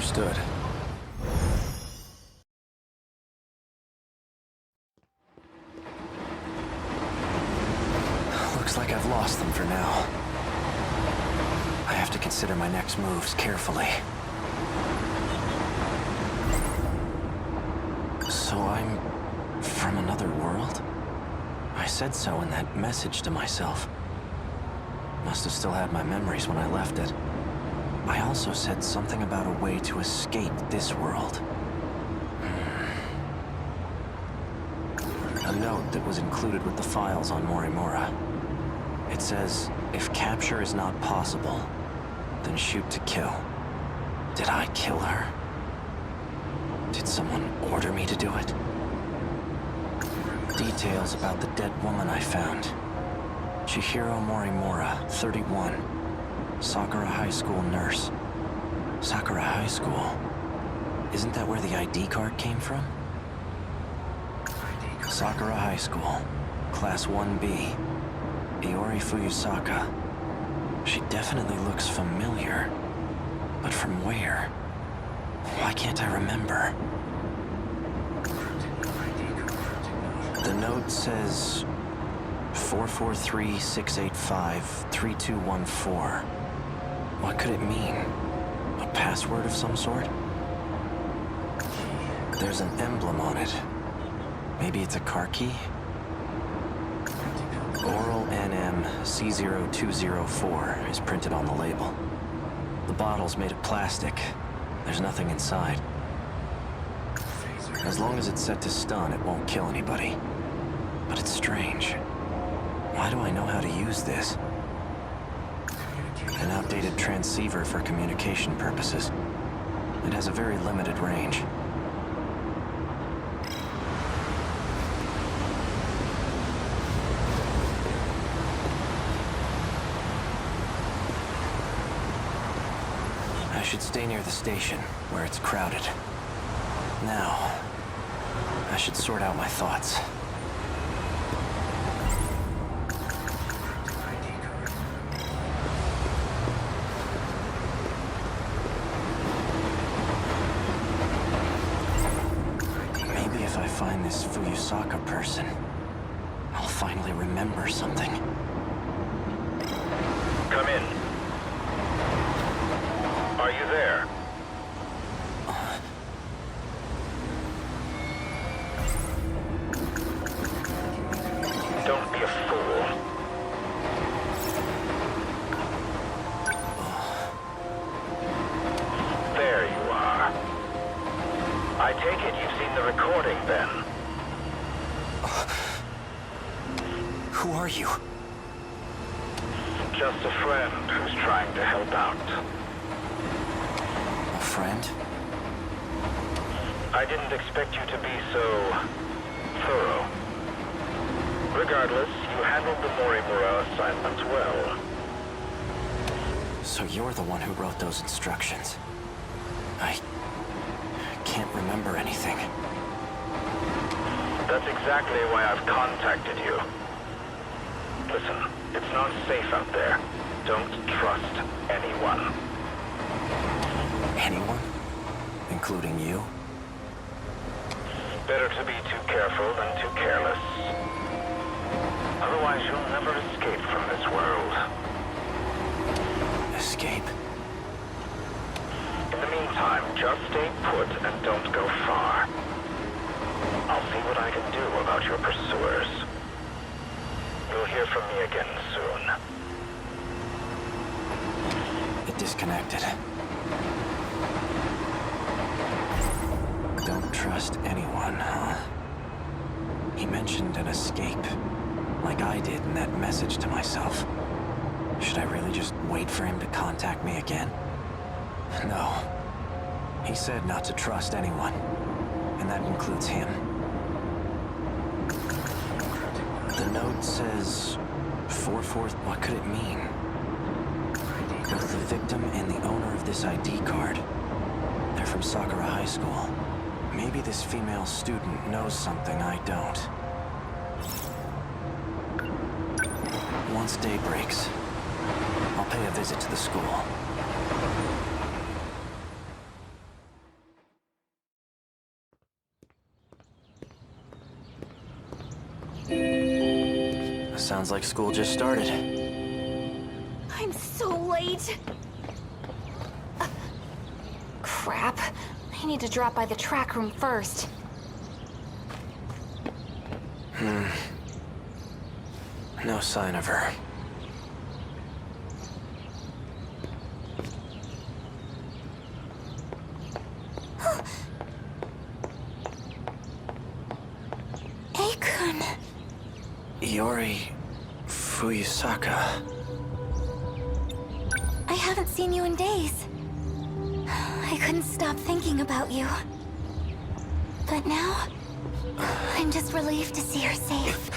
Understood. Looks like I've lost them for now. I have to consider my next moves carefully. So I'm from another world? I said so in that message to myself. Must have still had my memories when I left it. I also said something about a way to escape this world. A note that was included with the files on Morimura. It says, if capture is not possible, then shoot to kill. Did I kill her? Did someone order me to do it? Details about the dead woman I found. Chihiro Morimura, 31. Sakura High School nurse. Sakura High School? Isn't that where the ID card came from? Sakura High School, Class 1B. Iori Fuyusaka. She definitely looks familiar. But from where? Why can't I remember? The note says 443-685-3214. What could it mean? A password of some sort? There's an emblem on it. Maybe it's a car key? Oral NM C0204 is printed on the label. The bottle's made of plastic. There's nothing inside. As long as it's set to stun, it won't kill anybody. But it's strange. Why do I know how to use this? An outdated transceiver for communication purposes. It has a very limited range. I should stay near the station, where it's crowded. Now, I should sort out my thoughts. Maybe if I find this Fuyusaka person, I'll finally remember something. Come in. Are you there? Don't be a fool. There you are. I take it you've seen the recording, then? Who are you? Just a friend who's trying to help out. A friend? I didn't expect you to be so thorough. Regardless, you handled the Morimura assignment well. So you're the one who wrote those instructions. I can't remember anything. That's exactly why I've contacted you. Listen, it's not safe out there. Don't trust anyone. Anyone? Including you? Better to be too careful than too careless. Otherwise, you'll never escape from this world. Escape? In the meantime, just stay put and don't go far. I'll see what I can do about your pursuers. You'll hear from me again soon. It disconnected. Don't trust anyone, huh? He mentioned an escape, like I did in that message to myself. Should I really just wait for him to contact me again? No. He said not to trust anyone, and that includes him. The note says 4/4. What could it mean? Both the victim and the owner of this ID card. They're from Sakura High School. Maybe this female student knows something I don't. Once day breaks, I'll pay a visit to the school. Sounds like school just started. I'm so late. Crap. I need to drop by the track room first. No sign of her. Ei-kun. Iori Fuyusaka. I haven't seen you in days. I couldn't stop thinking about you. But now, I'm just relieved to see her safe.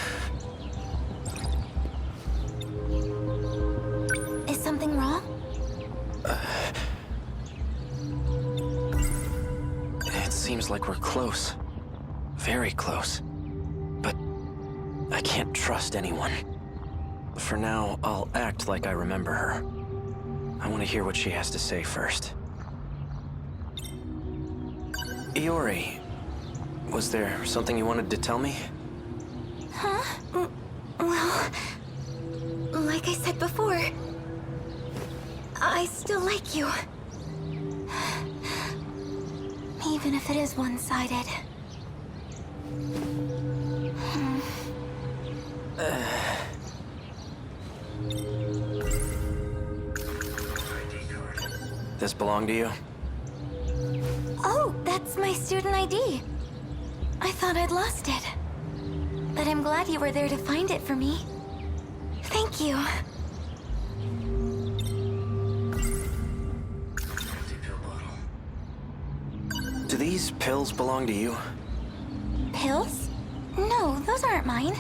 Is something wrong? It seems like we're close. Very close. But I can't trust anyone. For now, I'll act like I remember her. I want to hear what she has to say first. Iori, was there something you wanted to tell me? Huh? Well, like I said before, I still like you. Even if it is one-sided. This belong to you? Oh, that's my student ID. I thought I'd lost it. But I'm glad you were there to find it for me. Thank you. Do these pills belong to you? Pills? No, those aren't mine.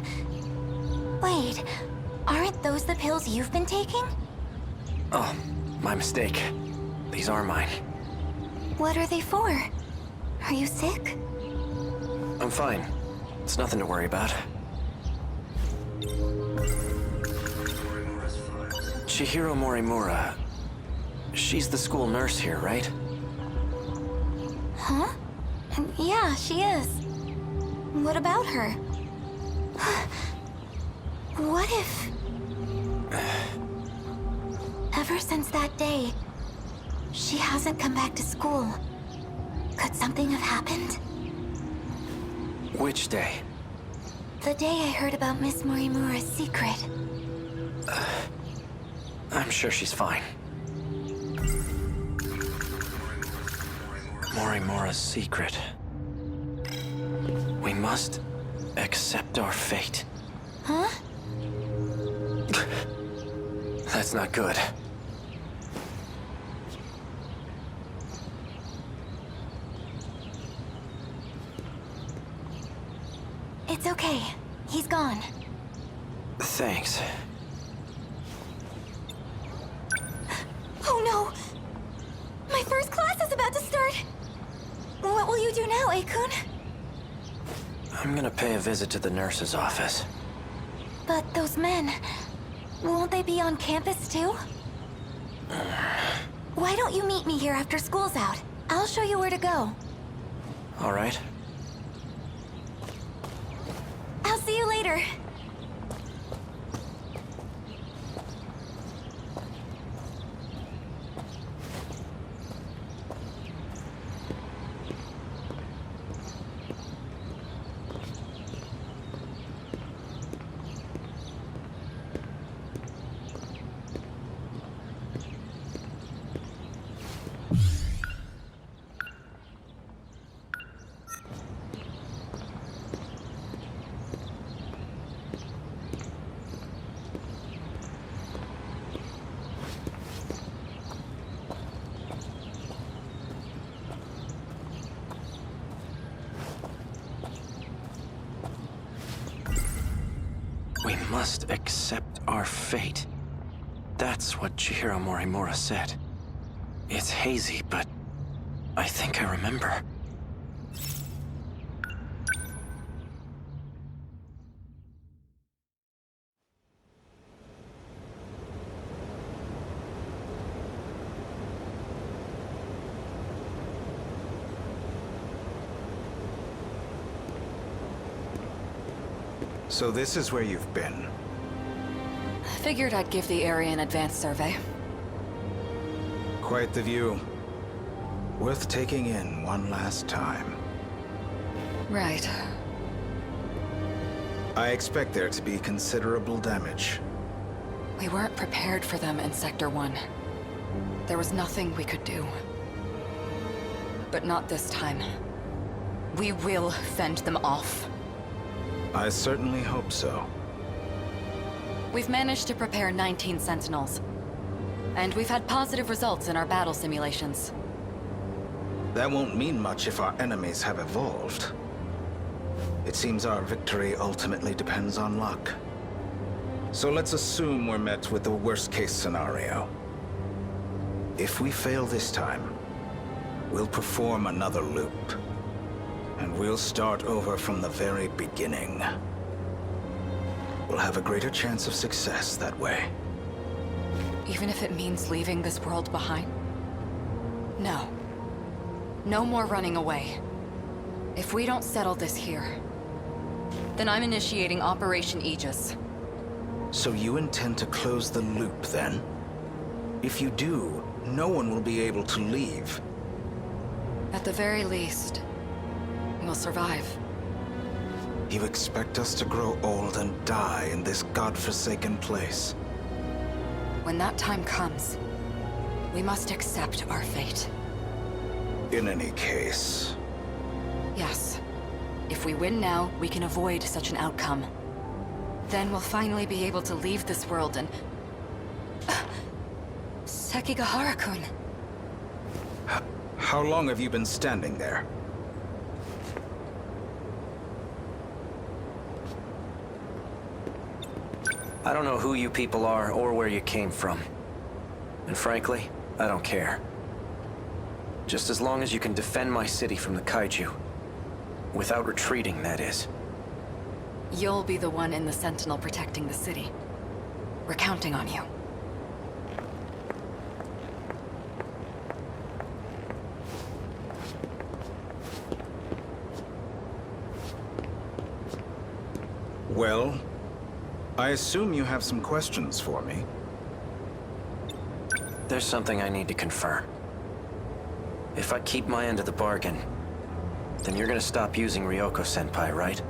Wait, aren't those the pills you've been taking? Oh, my mistake. These are mine. What are they for? Are you sick? I'm fine. It's nothing to worry about. Chihiro Morimura. She's the school nurse here, right? Huh? Yeah, she is. What about her? What if... Ever since that day, she hasn't come back to school. Could something have happened? Which day? The day I heard about Miss Morimura's secret. I'm sure she's fine. Morimura's secret. We must accept our fate. Huh? That's not good. It's okay. He's gone. Thanks. Oh no! My first class is about to start! What will you do now, Ei-kun? I'm gonna pay a visit to the nurse's office. But those men... Won't they be on campus too? Why don't you meet me here after school's out? I'll show you where to go. All right. I'll see you later. We must accept our fate. That's what Chihiro Morimura said. It's hazy, but I think I remember. So this is where you've been. Figured I'd give the area an advanced survey. Quite the view. Worth taking in one last time. Right. I expect there to be considerable damage. We weren't prepared for them in Sector 1. There was nothing we could do. But not this time. We will fend them off. I certainly hope so. We've managed to prepare 19 Sentinels. And we've had positive results in our battle simulations. That won't mean much if our enemies have evolved. It seems our victory ultimately depends on luck. So let's assume we're met with the worst-case scenario. If we fail this time, we'll perform another loop. And we'll start over from the very beginning. We'll have a greater chance of success that way. Even if it means leaving this world behind? No. No more running away. If we don't settle this here, then I'm initiating Operation Aegis. So you intend to close the loop, then? If you do, no one will be able to leave. At the very least, we'll survive. You expect us to grow old and die in this godforsaken place? When that time comes, we must accept our fate. In any case... Yes. If we win now, we can avoid such an outcome. Then we'll finally be able to leave this world and... Sekigahara-kun. How long have you been standing there? I don't know who you people are or where you came from. And frankly, I don't care. Just as long as you can defend my city from the Kaiju. Without retreating, that is. You'll be the one in the Sentinel protecting the city. We're counting on you. Well, I assume you have some questions for me. There's something I need to confirm. If I keep my end of the bargain, then you're gonna stop using Ryoko-senpai, right?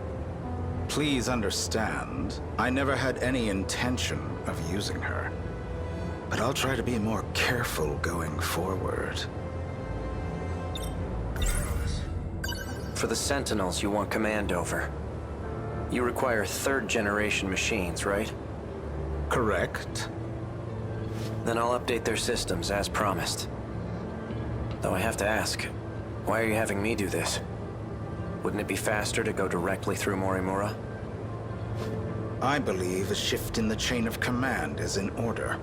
Please understand, I never had any intention of using her. But I'll try to be more careful going forward. For the Sentinels you want command over, you require third-generation machines, right? Correct. Then I'll update their systems as promised. Though I have to ask, why are you having me do this? Wouldn't it be faster to go directly through Morimura? I believe a shift in the chain of command is in order.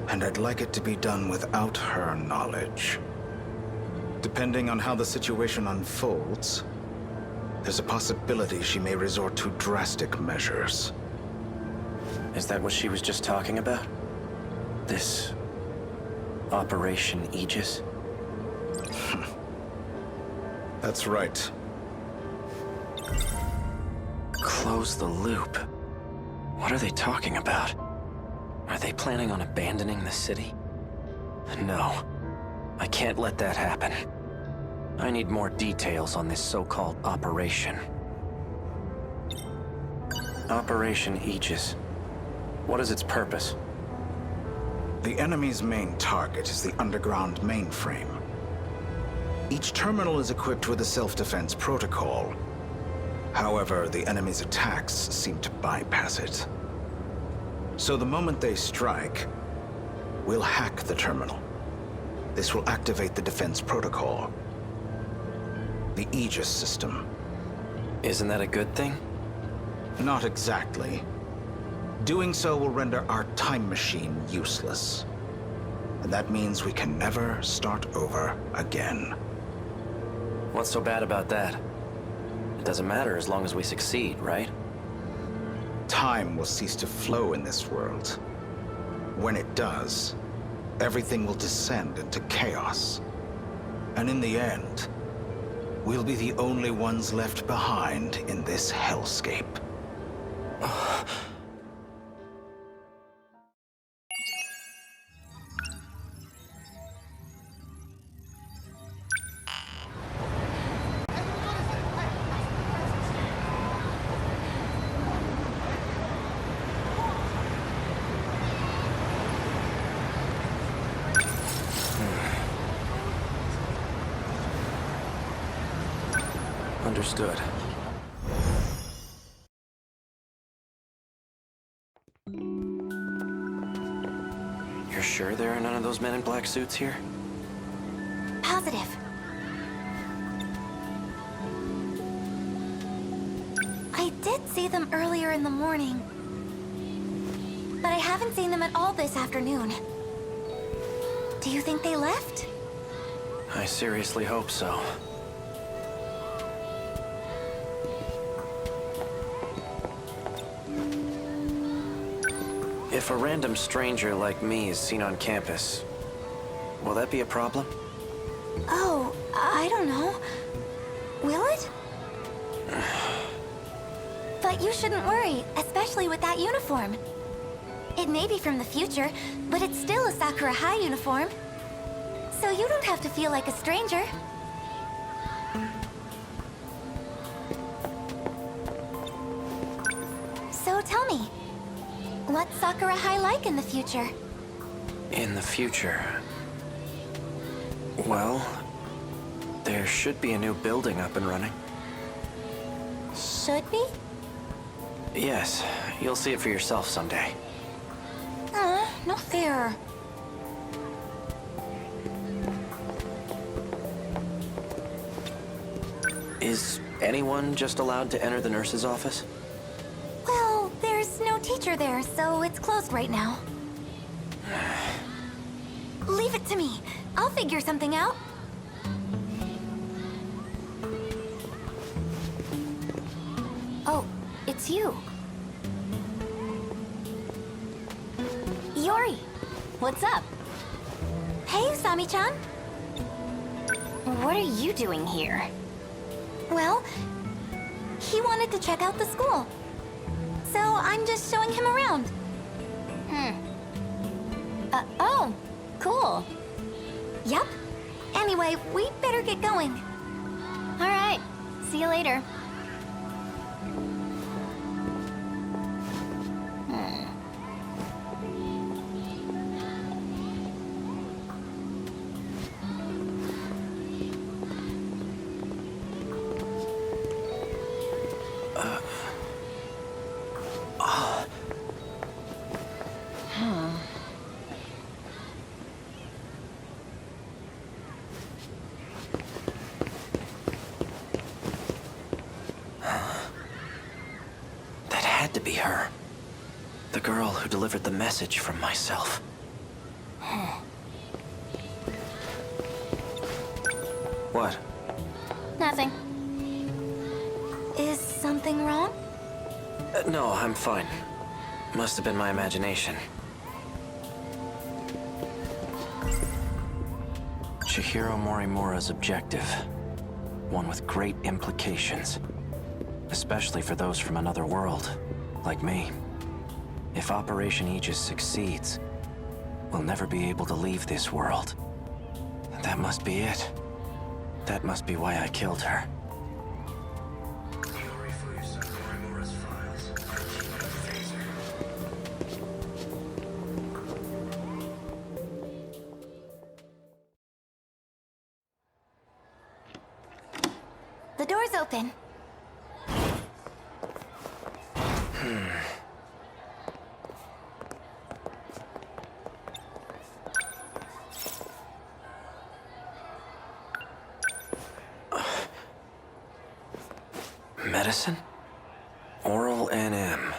And I'd like it to be done without her knowledge. Depending on how the situation unfolds, there's a possibility she may resort to drastic measures. Is that what she was just talking about? This... Operation Aegis? That's right. Close the loop? What are they talking about? Are they planning on abandoning the city? No. I can't let that happen. I need more details on this so-called operation. Operation Aegis. What is its purpose? The enemy's main target is the underground mainframe. Each terminal is equipped with a self-defense protocol. However, the enemy's attacks seem to bypass it. So the moment they strike, we'll hack the terminal. This will activate the defense protocol. The Aegis System. Isn't that a good thing? Not exactly. Doing so will render our time machine useless. And that means we can never start over again. What's so bad about that? It doesn't matter as long as we succeed, right? Time will cease to flow in this world. When it does, everything will descend into chaos. And in the end, we'll be the only ones left behind in this hellscape. Understood. You're sure there are none of those men in black suits here? Positive. I did see them earlier in the morning, but I haven't seen them at all this afternoon. Do you think they left? I seriously hope so. If a random stranger like me is seen on campus, will that be a problem? Oh, I don't know. Will it? But you shouldn't worry, especially with that uniform. It may be from the future, but it's still a Sakura High uniform. So you don't have to feel like a stranger. So tell me, what's Sakura High like in the future? In the future... Well, there should be a new building up and running. Should be? Yes, you'll see it for yourself someday. No fair. Is anyone just allowed to enter the nurse's office? Well, there's no teacher there, so it's closed right now. Leave it to me. I'll figure something out. Oh, it's you. Yori, what's up? Hey, Usami-chan. What are you doing here? Well, he wanted to check out the school. So I'm just showing him around. Oh, cool. Yep. Anyway, we better get going. All right, see you later. That had to be her. The girl who delivered the message from myself. What? Nothing. Is something wrong? No, I'm fine. Must have been my imagination. Chihiro Morimura's objective. One with great implications. Especially for those from another world, like me. If Operation Aegis succeeds, we'll never be able to leave this world. That must be it. That must be why I killed her. The door's open. Medicine? Oral NM.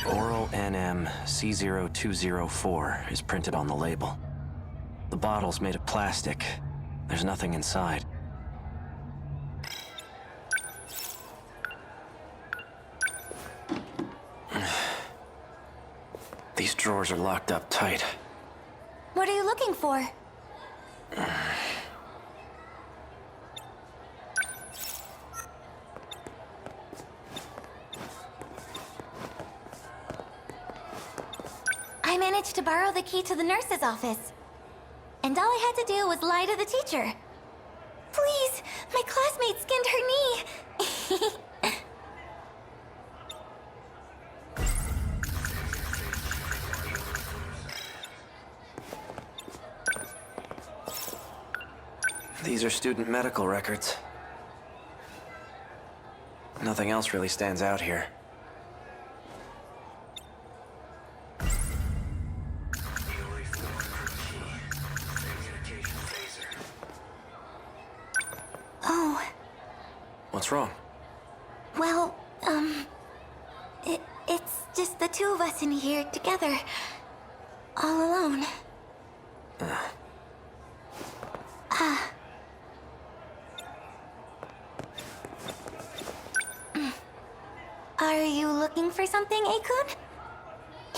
Oral NM C0204 is printed on the label. The bottle's made of plastic. There's nothing inside. These drawers are locked up tight. What are you looking for? I managed to borrow the key to the nurse's office. And all I had to do was lie to the teacher. Please, my classmate skinned her knee. These are student medical records. Nothing else really stands out here. Oh. What's wrong? Well, it's just the two of us in here together. All alone. Are you looking for something, Ei-kun?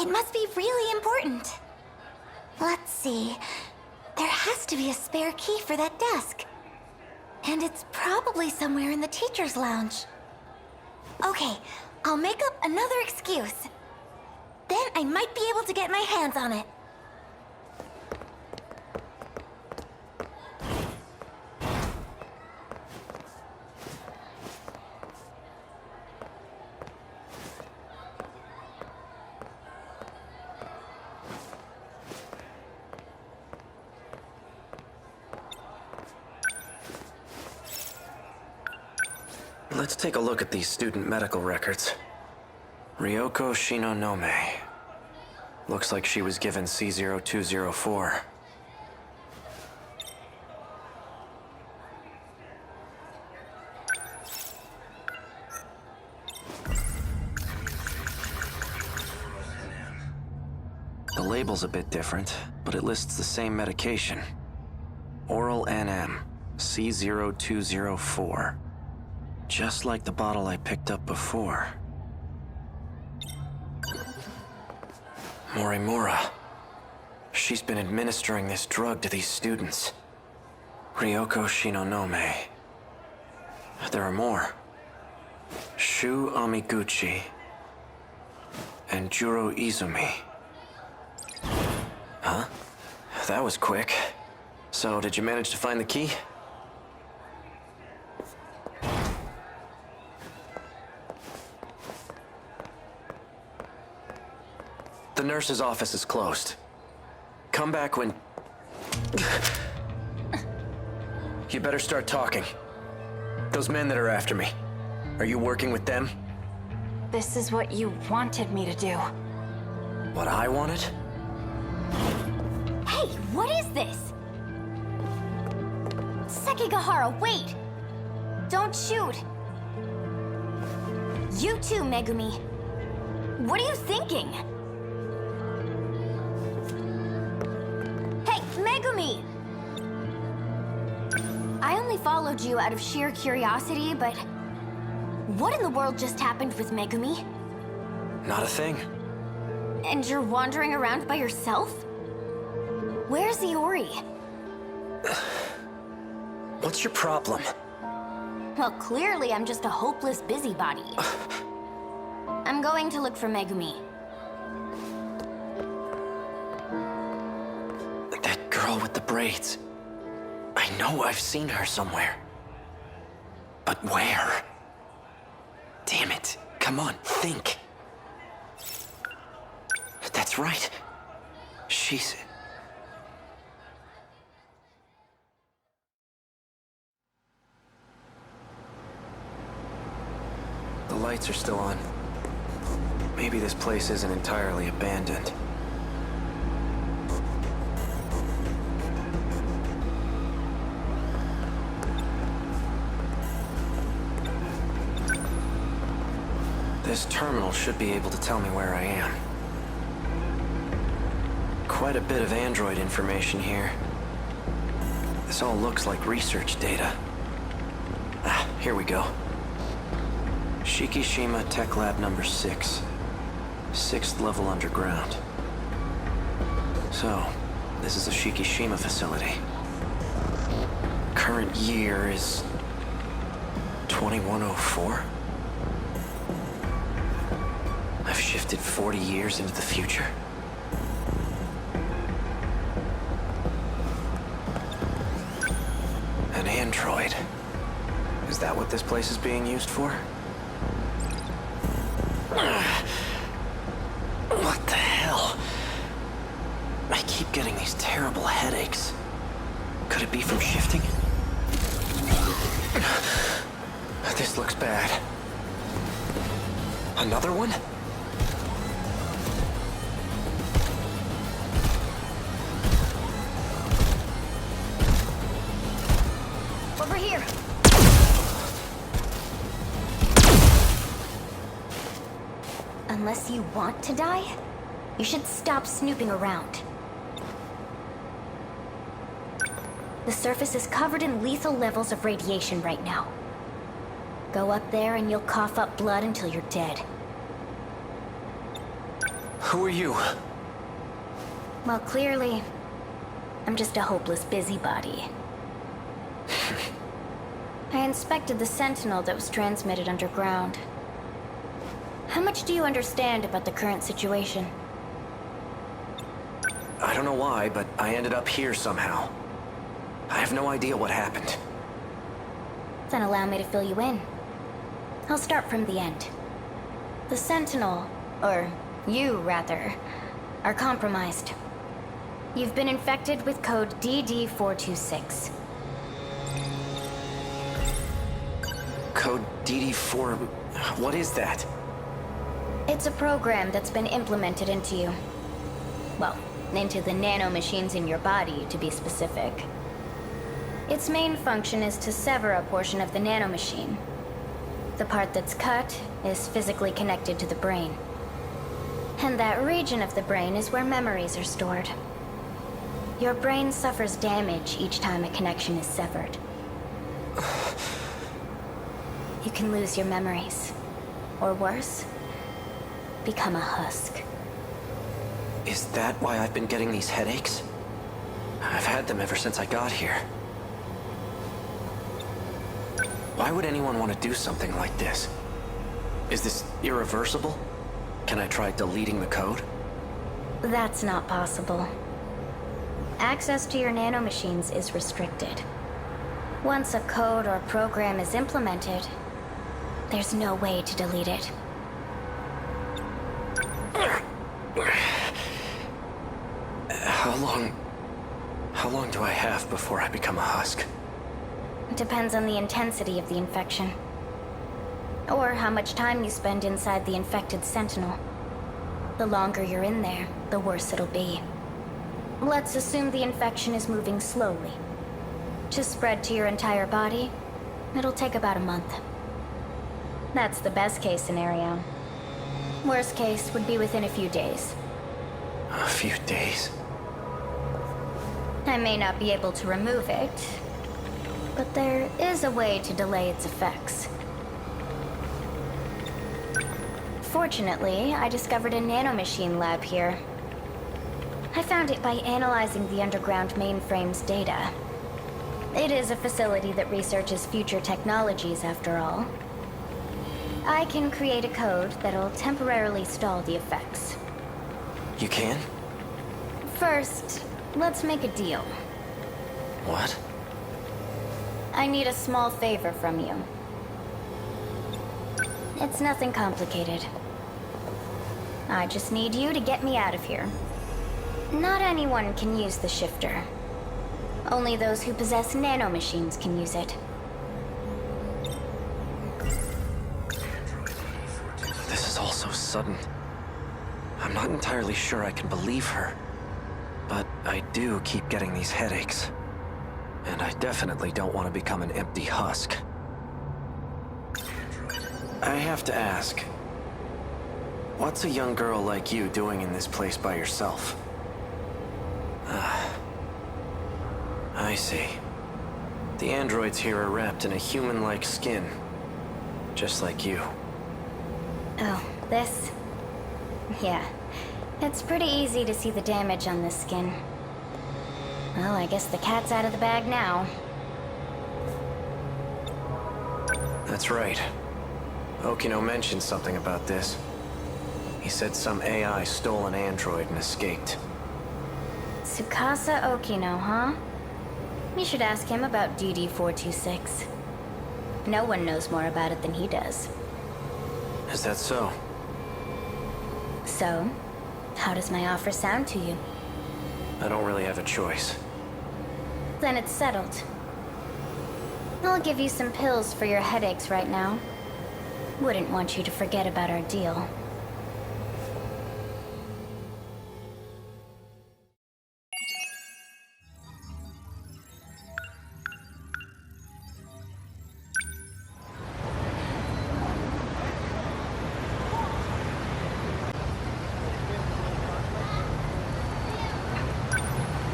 It must be really important. Let's see. There has to be a spare key for that desk. And it's probably somewhere in the teacher's lounge. Okay, I'll make up another excuse. Then I might be able to get my hands on it. Let's take a look at these student medical records. Ryoko Shinonome. Looks like she was given C0204. The label's a bit different, but it lists the same medication. Oral NM, C0204. Just like the bottle I picked up before. Morimura. She's been administering this drug to these students. Ryoko Shinonome. There are more. Shu Amiguchi. And Juro Izumi. Huh? That was quick. So, did you manage to find the key? The nurse's office is closed. Come back when... You better start talking. Those men that are after me, are you working with them? This is what you wanted me to do. What I wanted? Hey, what is this? Sekigahara, wait! Don't shoot! You too, Megumi. What are you thinking? Hey, Megumi! I only followed you out of sheer curiosity, but... what in the world just happened with Megumi? Not a thing. And you're wandering around by yourself? Where's Iori? What's your problem? Well, clearly I'm just a hopeless busybody. I'm going to look for Megumi. That girl with the braids. I know I've seen her somewhere. But where? Damn it. Come on, think. That's right. She's... The lights are still on. Maybe this place isn't entirely abandoned. This terminal should be able to tell me where I am. Quite a bit of android information here. This all looks like research data. Ah, here we go. Shikishima Tech Lab number 6. 6th level underground. So, this is a Shikishima facility. Current year is... 2104? I've shifted 40 years into the future. An android. Is that what this place is being used for? What the hell? I keep getting these terrible headaches. Could it be from shifting? This looks bad. Another one? Over here. Unless you want to die, you should stop snooping around. The surface is covered in lethal levels of radiation right now. Go up there and you'll cough up blood until you're dead. Who are you? Well, clearly, I'm just a hopeless busybody. I inspected the Sentinel that was transmitted underground. How much do you understand about the current situation? I don't know why, but I ended up here somehow. I have no idea what happened. Then allow me to fill you in. I'll start from the end. The Sentinel, or you rather, are compromised. You've been infected with code DD426. Code DD4... What is that? It's a program that's been implemented into you. Well, into the nanomachines in your body, to be specific. Its main function is to sever a portion of the nanomachine. The part that's cut is physically connected to the brain. And that region of the brain is where memories are stored. Your brain suffers damage each time a connection is severed. You can lose your memories. Or worse, become a husk. Is that why I've been getting these headaches? I've had them ever since I got here. Why would anyone want to do something like this? Is this irreversible? Can I try deleting the code? That's not possible. Access to your nanomachines is restricted. Once a code or program is implemented, there's no way to delete it. How long do I have before I become a husk? It depends on the intensity of the infection. Or how much time you spend inside the infected Sentinel. The longer you're in there, the worse it'll be. Let's assume the infection is moving slowly. To spread to your entire body, it'll take about a month. That's the best case scenario. Worst case would be within a few days. A few days? I may not be able to remove it, but there is a way to delay its effects. Fortunately, I discovered a nanomachine lab here. I found it by analyzing the underground mainframe's data. It is a facility that researches future technologies, after all. I can create a code that'll temporarily stall the effects. You can? First, let's make a deal. What? I need a small favor from you. It's nothing complicated. I just need you to get me out of here. Not anyone can use the shifter. Only those who possess nanomachines can use it. This is all so sudden. I'm not entirely sure I can believe her. But I do keep getting these headaches. And I definitely don't want to become an empty husk. I have to ask, what's a young girl like you doing in this place by yourself? I see. The androids here are wrapped in a human-like skin. Just like you. Oh, this? Yeah. It's pretty easy to see the damage on this skin. Well, I guess the cat's out of the bag now. That's right. Okino mentioned something about this. He said some AI stole an android and escaped. Tsukasa Okino, huh? You should ask him about DD426. No one knows more about it than he does. Is that so? So, how does my offer sound to you? I don't really have a choice. Then it's settled. I'll give you some pills for your headaches right now. Wouldn't want you to forget about our deal.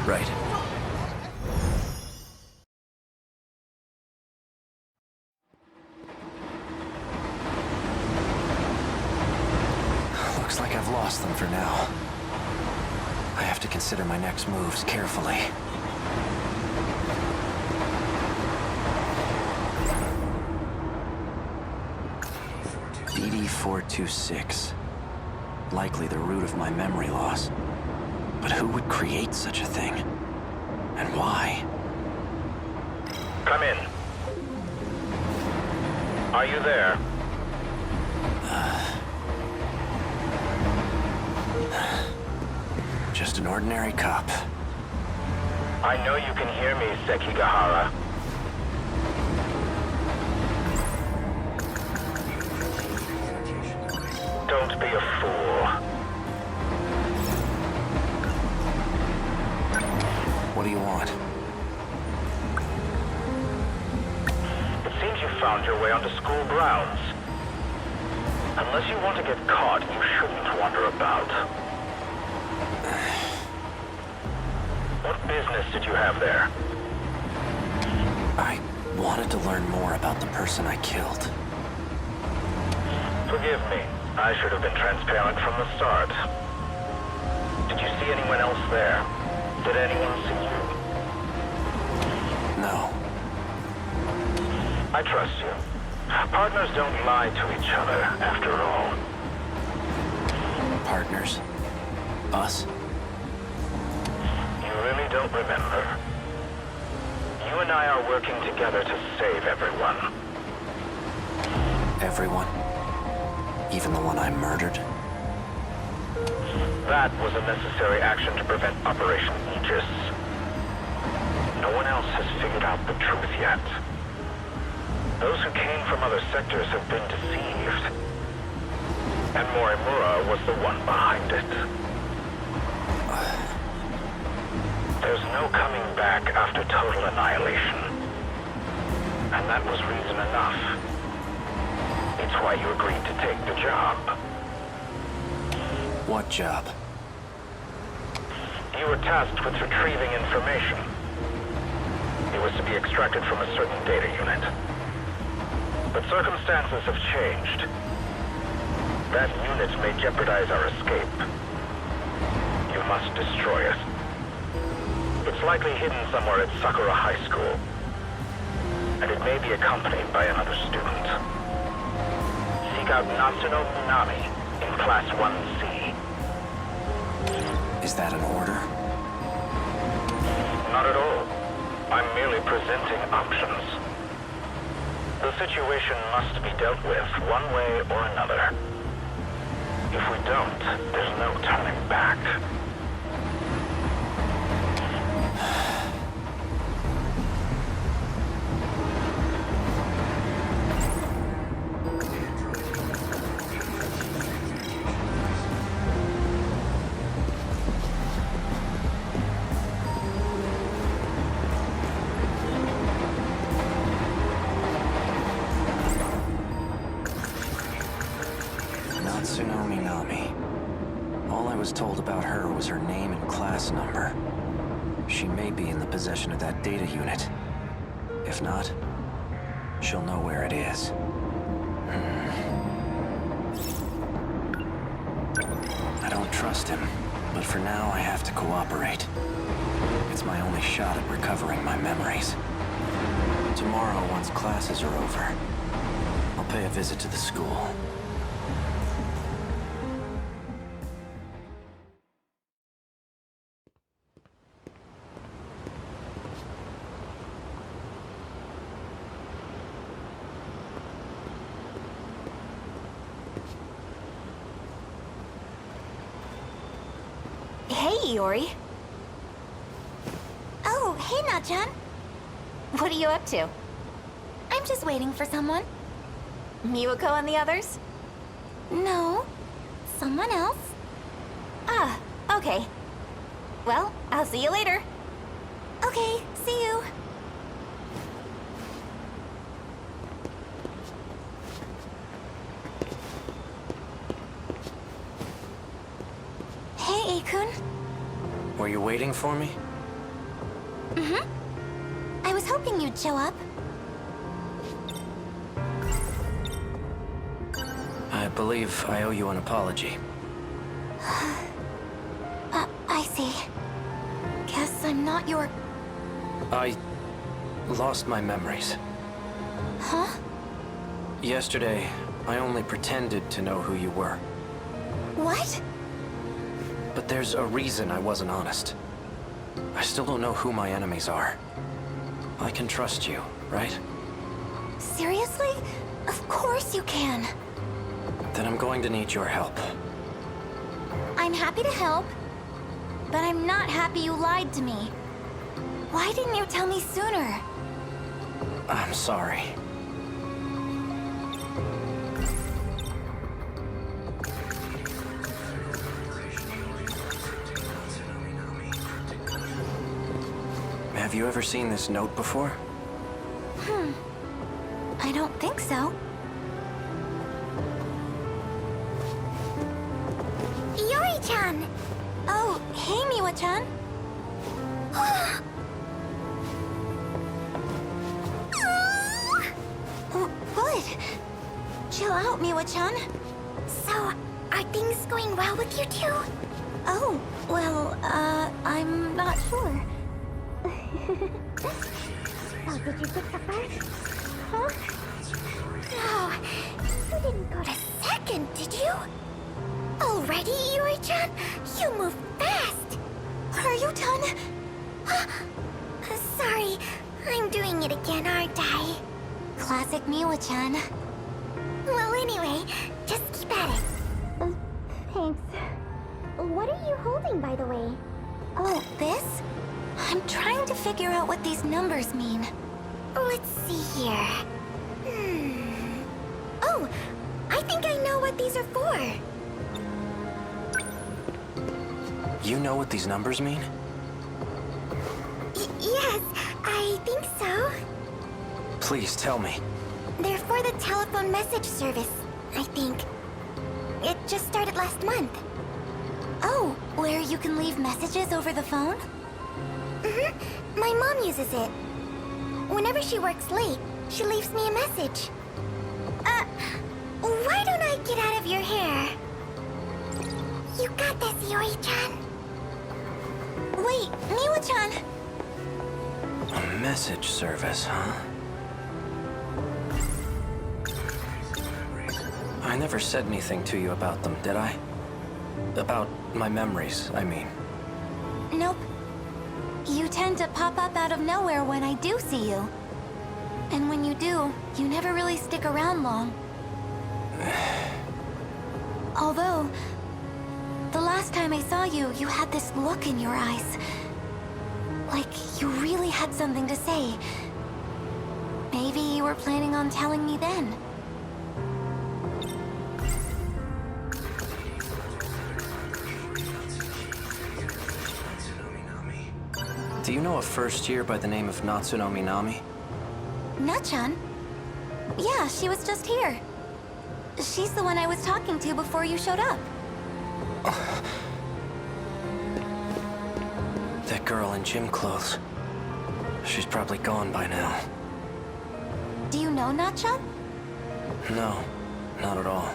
Right. Looks like I've lost them for now. I have to consider my next moves carefully. DD-426. Likely the root of my memory loss. But who would create such a thing? And why? Come in. Are you there? Just an ordinary cop. I know you can hear me, Sekigahara. Don't be a fool. What do you want? It seems you found your way onto school grounds. Unless you want to get caught, you shouldn't wander about. What business did you have there? I wanted to learn more about the person I killed. Forgive me. I should have been transparent from the start. Did you see anyone else there? Did anyone see you? No. I trust you. Partners don't lie to each other, after all. Partners? Us? You really don't remember. You and I are working together to save everyone. Everyone? Even the one I murdered? That was a necessary action to prevent Operation Aegis. No one else has figured out the truth yet. Those who came from other sectors have been deceived. And Morimura was the one behind it. There's no coming back after total annihilation. And that was reason enough. It's why you agreed to take the job. What job? You were tasked with retrieving information. It was to be extracted from a certain data unit. But circumstances have changed. That unit may jeopardize our escape. You must destroy it. It's likely hidden somewhere at Sakura High School. And it may be accompanied by another student. Seek out Natsuno Minami in Class 1C. Is that an order? Not at all. I'm merely presenting options. The situation must be dealt with one way or another. If we don't, there's no turning back. Natsuno Minami. All I was told about her was her name and class number. She may be in the possession of that data unit. If not, she'll know where it is. I don't trust him, but for now I have to cooperate. It's my only shot at recovering my memories. Tomorrow, once classes are over, I'll pay a visit to the school. Hey, Iori. Oh, hey, Nachan. What are you up to? just waiting for someone. Miwako and the others? No. Someone else. Ah, okay. Well, I'll see you later. Okay, see you. Hey, Ei-kun. Were you waiting for me? Mm-hmm. I was hoping you'd show up. I believe I owe you an apology. I see. Guess I'm not your... I lost my memories. Huh? Yesterday, I only pretended to know who you were. What? But there's a reason I wasn't honest. I still don't know who my enemies are. I can trust you, right? Seriously? Of course you can. Then I'm going to need your help. I'm happy to help, but I'm not happy you lied to me. Why didn't you tell me sooner? I'm sorry. Have you ever seen this note before? I don't think so. Yori-chan! Oh, hey, Miwa-chan. Good. Chill out, Miwa-chan. So, are things going well with you two? Oh, well, I'm not sure. So, did you pick the first? Huh? No, you didn't go to second, did you? Already, Yuri-chan? You move fast! Are you done? Sorry, I'm doing it again, aren't I? Classic Miwa-chan. Well, anyway, just keep at it. Thanks. What are you holding, by the way? Oh, this? I'm trying to figure out what these numbers mean. Let's see here. Oh, I think I know what these are for. You know what these numbers mean? Yes, I think so. Please tell me. They're for the telephone message service, I think. It just started last month. Oh, where you can leave messages over the phone? Mm-hmm. My mom uses it. Whenever she works late, she leaves me a message. Why don't I get out of your hair? You got this, Yori-chan. Wait, Miwa-chan! A message service, huh? I never said anything to you about them, did I? About my memories, I mean. Nope. You tend to pop up out of nowhere when I do see you. And when you do, you never really stick around long. Although, the last time I saw you, you had this look in your eyes. Like you really had something to say. Maybe you were planning on telling me then. Do you know a first year by the name of Natsuno Minami? Na-chan? Yeah, she was just here. She's the one I was talking to before you showed up. That girl in gym clothes. She's probably gone by now. Do you know Na-chan? No, not at all.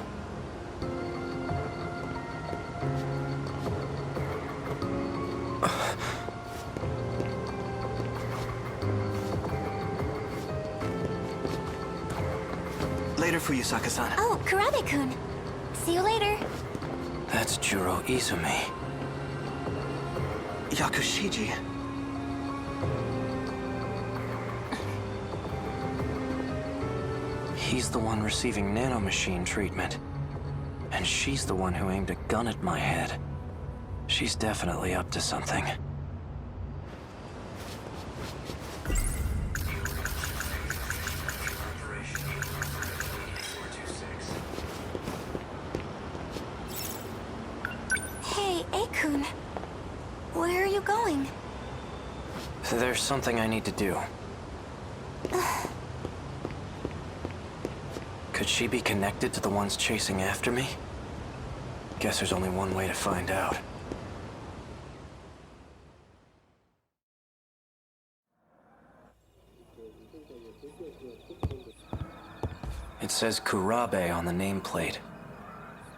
Later for you, Saka-san. Oh, Kurabe-kun. See you later. That's Juro Izumi. Yakushiji. He's the one receiving nanomachine treatment. And she's the one who aimed a gun at my head. She's definitely up to something. going? There's something I need to do. Could she be connected to the ones chasing after me? Guess there's only one way to find out. It says Kurabe on the nameplate.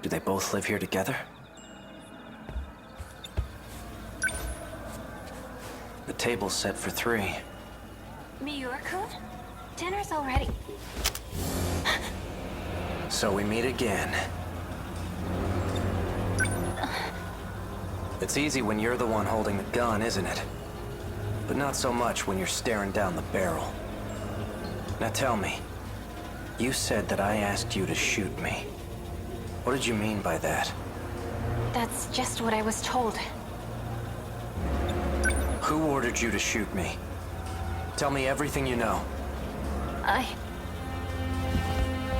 Do they both live here together? The table's set for 3. Miura-kun? Dinner's already... So we meet again. It's easy when you're the one holding the gun, isn't it? But not so much when you're staring down the barrel. Now tell me, you said that I asked you to shoot me. What did you mean by that? That's just what I was told. Who ordered you to shoot me? Tell me everything you know.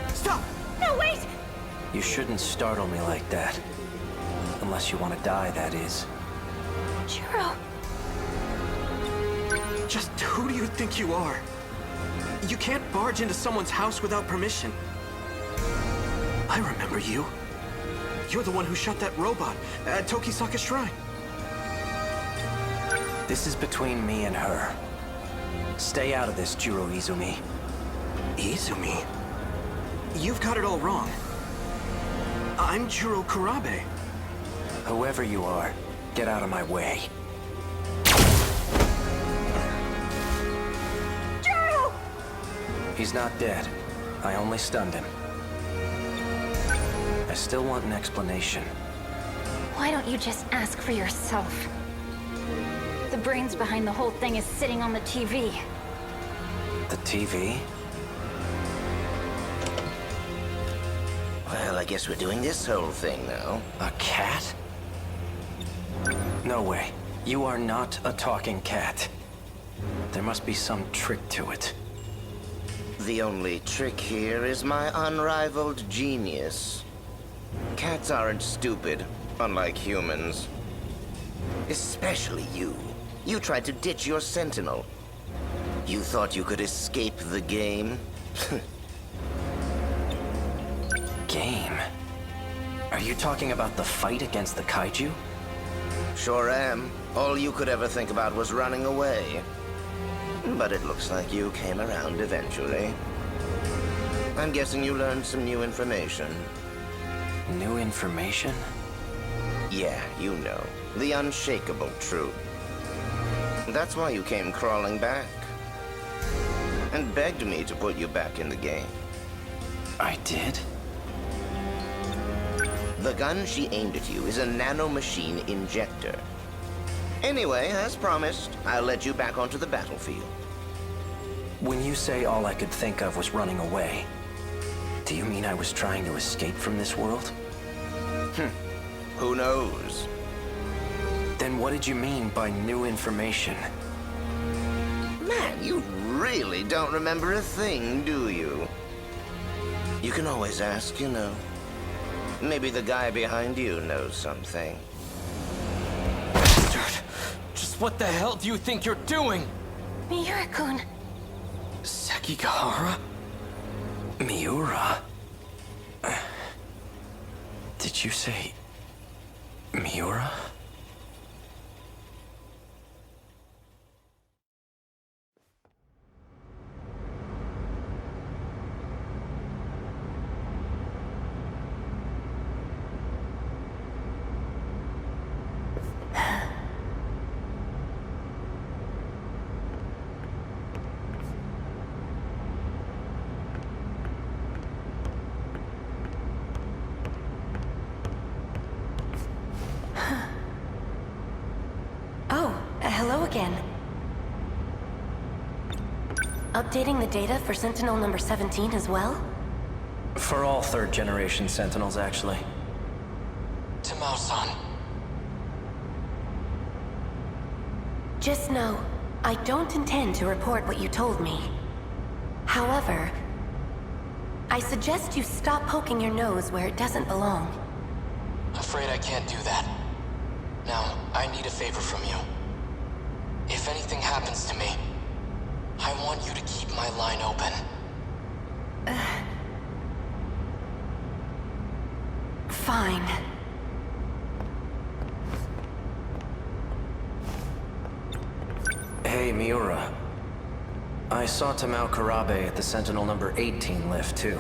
Stop! No, wait! You shouldn't startle me like that. Unless you want to die, that is. Juro. Just who do you think you are? You can't barge into someone's house without permission. I remember you. You're the one who shot that robot at Tokisaka Shrine. This is between me and her. Stay out of this, Juro Izumi. Izumi? You've got it all wrong. I'm Juro Kurabe. Whoever you are, get out of my way. Juro! He's not dead. I only stunned him. I still want an explanation. Why don't you just ask for yourself? The brains behind the whole thing is sitting on the TV. The TV? Well, I guess we're doing this whole thing now. A cat? No way. You are not a talking cat. There must be some trick to it. The only trick here is my unrivaled genius. Cats aren't stupid, unlike humans. Especially you. You tried to ditch your Sentinel. You thought you could escape the game? Game? Are you talking about the fight against the Kaiju? Sure am. All you could ever think about was running away. But it looks like you came around eventually. I'm guessing you learned some new information. New information? Yeah, you know. The unshakable truth. That's why you came crawling back. And begged me to put you back in the game. I did? The gun she aimed at you is a nanomachine injector. Anyway, as promised, I'll let you back onto the battlefield. When you say all I could think of was running away, do you mean I was trying to escape from this world? Who knows? Then what did you mean by new information? Man, you really don't remember a thing, do you? You can always ask, you know. Maybe the guy behind you knows something. Bastard! Just what the hell do you think you're doing? Miura-kun. Sekigahara? Miura? Did you say... Miura? Hello again. Updating the data for Sentinel number 17 as well? For all third-generation Sentinels, actually. Tamao-san. Just know, I don't intend to report what you told me. However, I suggest you stop poking your nose where it doesn't belong. Afraid I can't do that. Now, I need a favor from you. If anything happens to me, I want you to keep my line open. Fine. Hey, Miura. I saw Tamao Karabe at the Sentinel number 18 lift, too.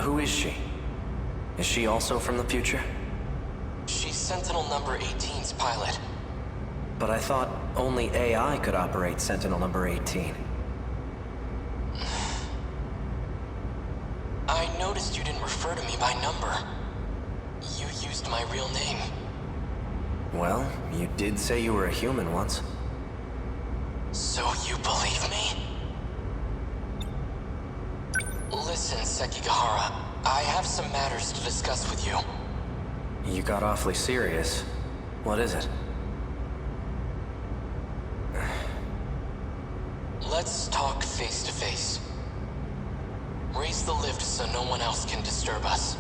Who is she? Is she also from the future? She's Sentinel number 18's pilot. But I thought only AI could operate Sentinel number 18. I noticed you didn't refer to me by number. You used my real name. Well, you did say you were a human once. So you believe me? Listen, Sekigahara, I have some matters to discuss with you. You got awfully serious. What is it? Let's talk face to face. Raise the lift so no one else can disturb us.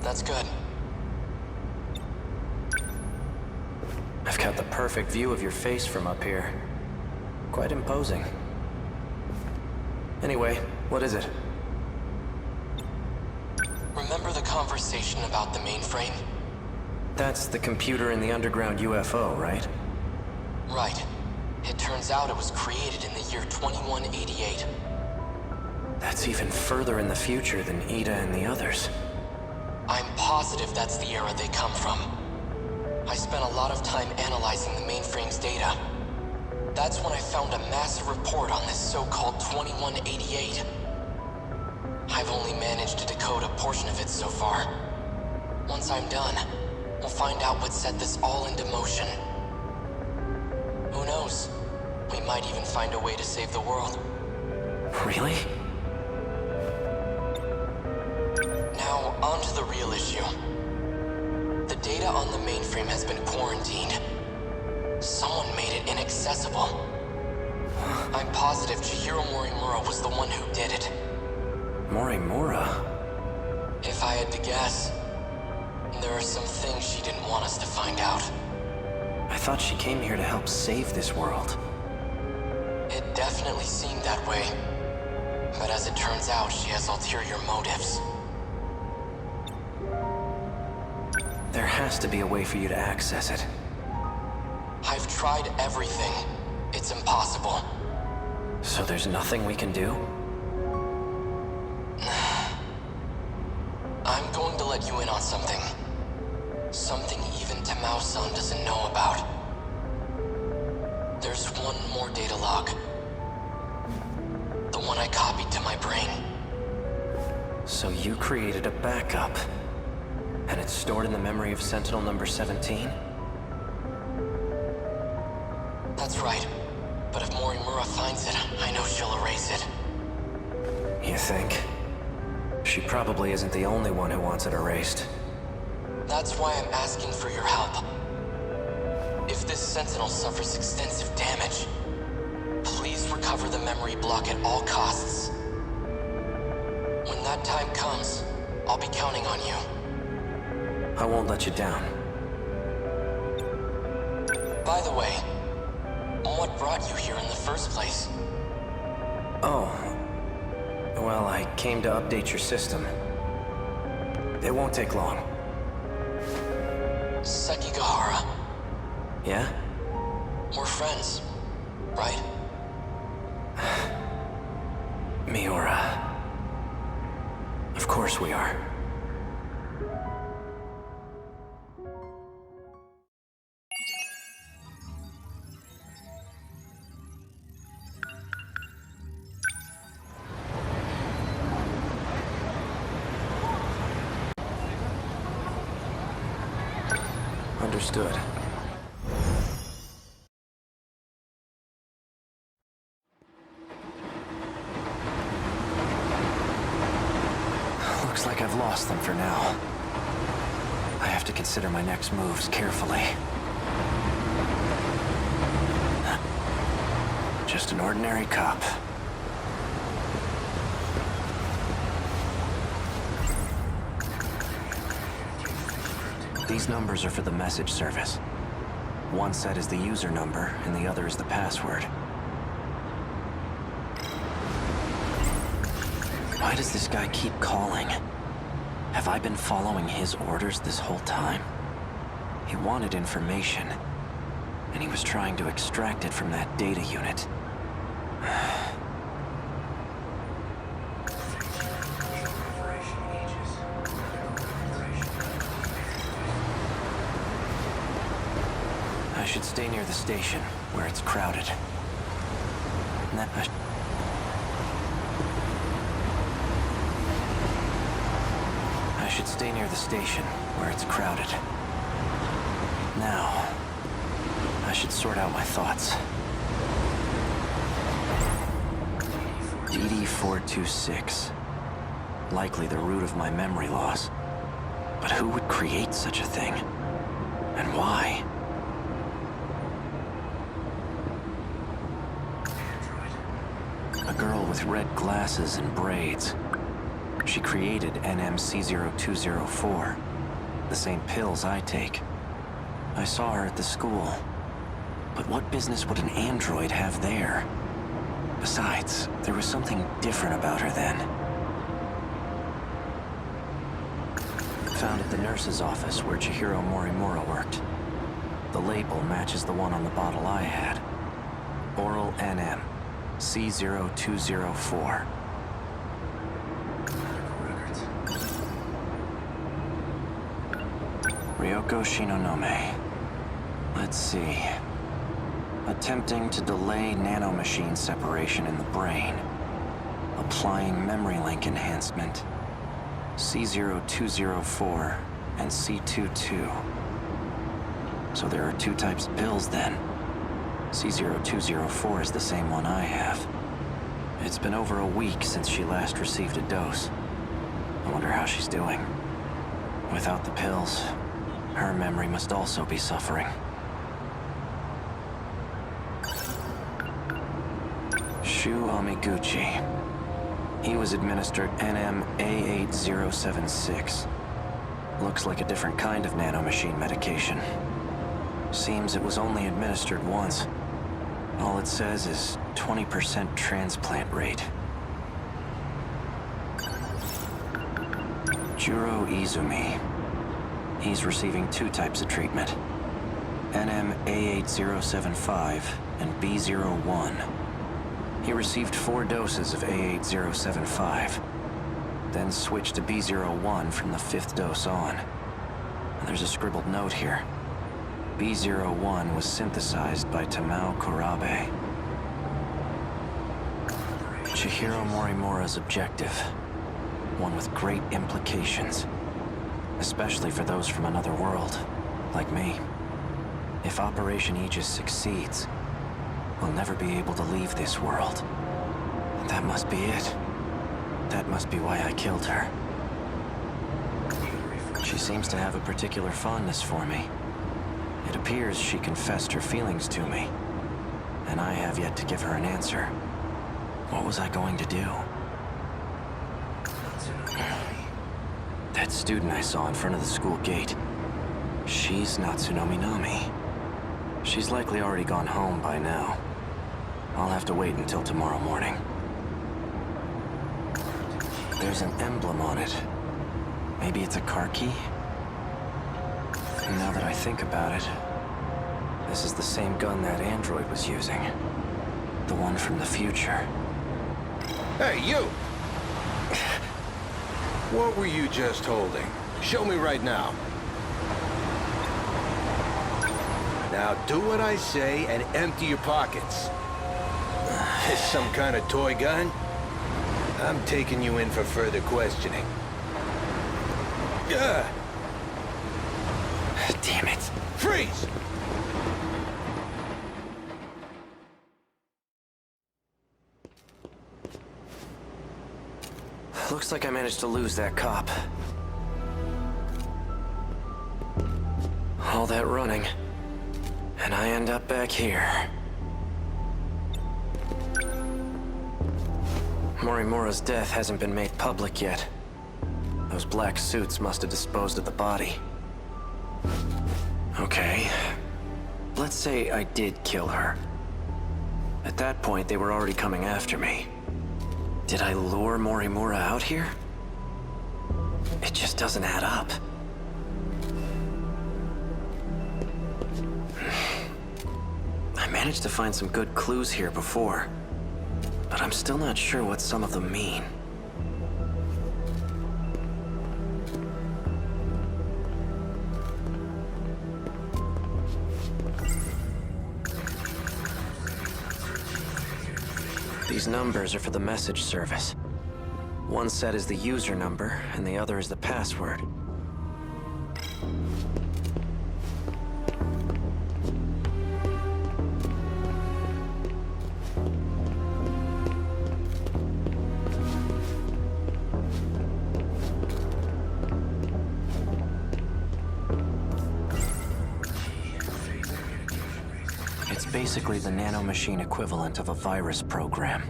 That's good. I've got the perfect view of your face from up here. Quite imposing. Anyway, what is it? Remember the conversation about the mainframe? That's the computer in the underground UFO, right? Right. It turns out it was created in the year 2188. That's even further in the future than Ida and the others. I'm positive that's the era they come from. I spent a lot of time analyzing the mainframe's data. That's when I found a massive report on this so-called 2188. I've only managed to decode a portion of it so far. Once I'm done, we'll find out what set this all into motion. Who knows? We might even find a way to save the world. Really? Now, on to the real issue. The data on the mainframe has been quarantined. Someone made it inaccessible. I'm positive Chihiro Morimura was the one who did it. Morimura? If I had to guess, there are some things she didn't want us to find out. I thought she came here to help save this world. It definitely seemed that way. But as it turns out, she has ulterior motives. There has to be a way for you to access it. I've tried everything. It's impossible. So there's nothing we can do? I'm going to let you in on something. Something even Tamao-san doesn't know about. There's one more data log. The one I copied to my brain. So you created a backup. And it's stored in the memory of Sentinel number 17? That's right. But if Morimura finds it, I know she'll erase it. You think? She probably isn't the only one who wants it erased. That's why I'm asking for your help. If this Sentinel suffers extensive damage, please recover the memory block at all costs. When that time comes, I'll be counting on you. I won't let you down. By the way, what brought you here in the first place? Oh. Well, I came to update your system. It won't take long. Sekigahara. Yeah? We're friends, right? Miura. Of course we are. Understood. Looks like I've lost them for now. I have to consider my next moves carefully. Just an ordinary cop. These numbers are for the message service. One set is the user number, and the other is the password. Why does this guy keep calling? Have I been following his orders this whole time? He wanted information, and he was trying to extract it from that data unit. I should stay near the station, where it's crowded. I should stay near the station, where it's crowded. Now, I should sort out my thoughts. DD-426. Likely the root of my memory loss. But who would create such a thing? And why? A girl with red glasses and braids. She created NMC-0204. The same pills I take. I saw her at the school. But what business would an android have there? Besides, there was something different about her then. Found at the nurse's office where Chihiro Morimura worked. The label matches the one on the bottle I had. Oral NM, C0204. Ryoko Shinonome. Let's see. Attempting to delay nanomachine separation in the brain. Applying memory link enhancement. C0204 and C22. So there are two types of pills then. C0204 is the same one I have. It's been over a week since she last received a dose. I wonder how she's doing. Without the pills, her memory must also be suffering. Shu Amiguchi. He was administered NM-A8076. Looks like a different kind of nanomachine medication. Seems it was only administered once. All it says is 20% transplant rate. Juro Izumi. He's receiving two types of treatment. NM-A8075 and B01. He received 4 doses of A8075, then switched to B01 from the 5th dose on. There's a scribbled note here. B01 was synthesized by Tamao Kurabe. Chihiro Morimura's objective. One with great implications. Especially for those from another world, like me. If Operation Aegis succeeds, we'll never be able to leave this world. That must be it. That must be why I killed her. She seems to have a particular fondness for me. It appears she confessed her feelings to me, and I have yet to give her an answer. What was I going to do? That student I saw in front of the school gate. She's Natsunomi Nami. She's likely already gone home by now. I'll have to wait until tomorrow morning. There's an emblem on it. Maybe it's a car key? Now that I think about it, this is the same gun that android was using. The one from the future. Hey, you! What were you just holding? Show me right now. Now do what I say and empty your pockets. This some kind of toy gun? I'm taking you in for further questioning. Damn it. Freeze! Looks like I managed to lose that cop. All that running, and I end up back here. Morimura's death hasn't been made public yet. Those black suits must have disposed of the body. Okay. Let's say I did kill her. At that point, they were already coming after me. Did I lure Morimura out here? It just doesn't add up. I managed to find some good clues here before, but I'm still not sure what some of them mean. These numbers are for the message service. One set is the user number, and the other is the password. It's basically the nanomachine equivalent of a virus program.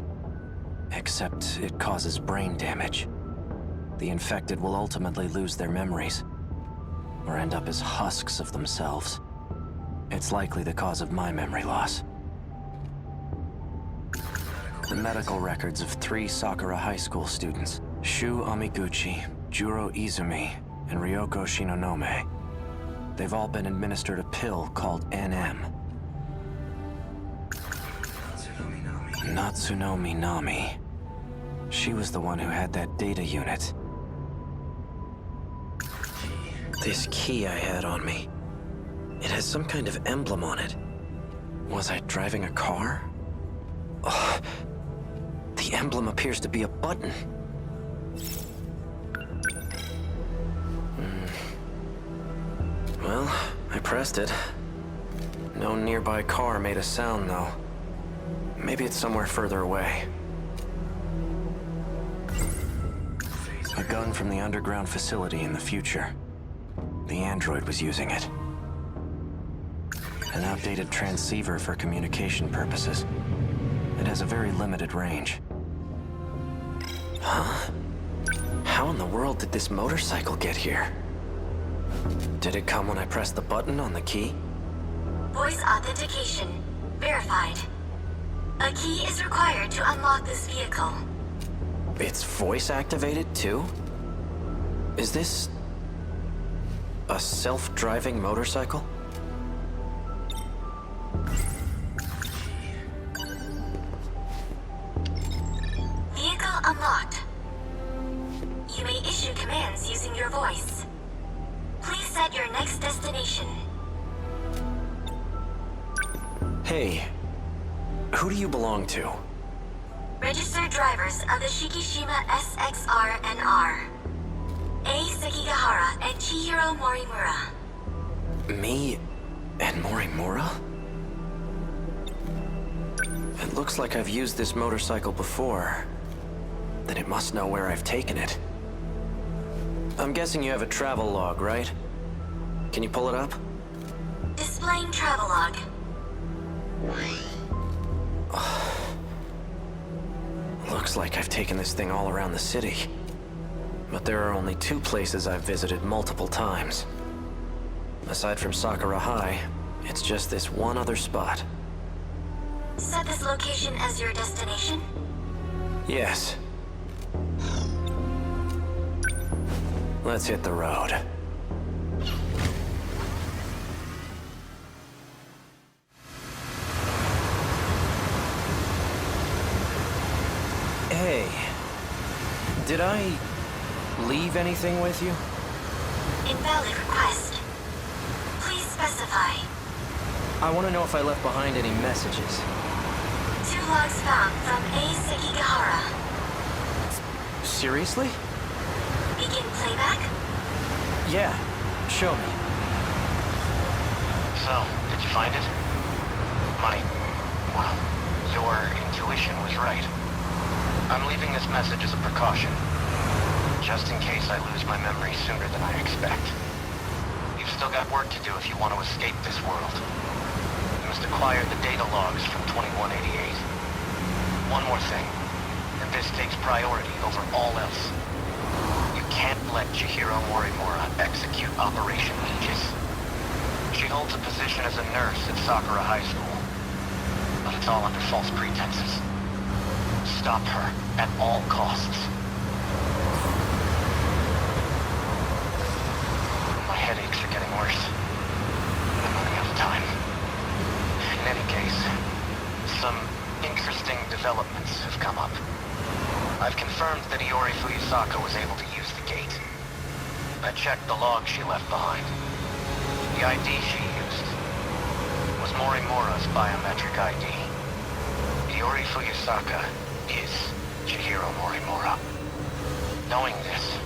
Except it causes brain damage. The infected will ultimately lose their memories, or end up as husks of themselves. It's likely the cause of my memory loss. The medical records of 3 Sakura High School students, Shu Amiguchi, Juro Izumi, and Ryoko Shinonome. They've all been administered a pill called NM. Natsuno Minami. She was the one who had that data unit. This key I had on me, it has some kind of emblem on it. Was I driving a car? Oh, the emblem appears to be a button. Well, I pressed it. No nearby car made a sound, though. Maybe it's somewhere further away. A gun from the underground facility in the future. The android was using it. An outdated transceiver for communication purposes. It has a very limited range. Huh? How in the world did this motorcycle get here? Did it come when I pressed the button on the key? Voice authentication verified. A key is required to unlock this vehicle. It's voice activated too? Is this a self-driving motorcycle? Vehicle unlocked. You may issue commands using your voice. Please set your next destination. Hey, who do you belong to? Registered drivers of the Shikishima SXR-NR. Ei Sekigahara and Chihiro Morimura. Me and Morimura? It looks like I've used this motorcycle before. Then it must know where I've taken it. I'm guessing you have a travel log, right? Can you pull it up? Displaying travelogue. Looks like I've taken this thing all around the city. But there are only 2 places I've visited multiple times. Aside from Sakura High, it's just this one other spot. Set this location as your destination? Yes. Let's hit the road. Hey, did I leave anything with you? Invalid request. Please specify. I want to know if I left behind any messages. 2 logs found from Ei Sekigahara. Seriously? Begin playback? Yeah, show me. So, did you find it? Well, your intuition was right. I'm leaving this message as a precaution, just in case I lose my memory sooner than I expect. You've still got work to do if you want to escape this world. You must acquire the data logs from 2188. One more thing. that this takes priority over all else. You can't let Chihiro Morimura execute Operation Aegis. She holds a position as a nurse at Sakura High School, but it's all under false pretenses. Stop her at all costs. My headaches are getting worse. I'm running out of time. In any case, some interesting developments have come up. I've confirmed that Iori Fuyusaka was able to use the gate. I checked the log she left behind. The ID she used was Morimura's biometric ID. Iori Fuyusaka is Chihiro Morimura. Knowing this,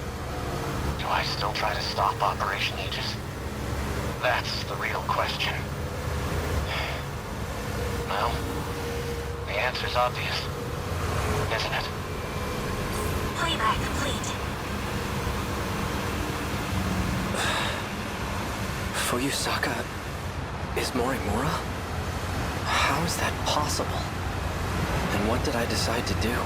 do I still try to stop Operation Aegis? That's the real question. Well, the answer's obvious, isn't it? Playback complete. Fuyusaka is Morimura? How is that possible? And what did I decide to do?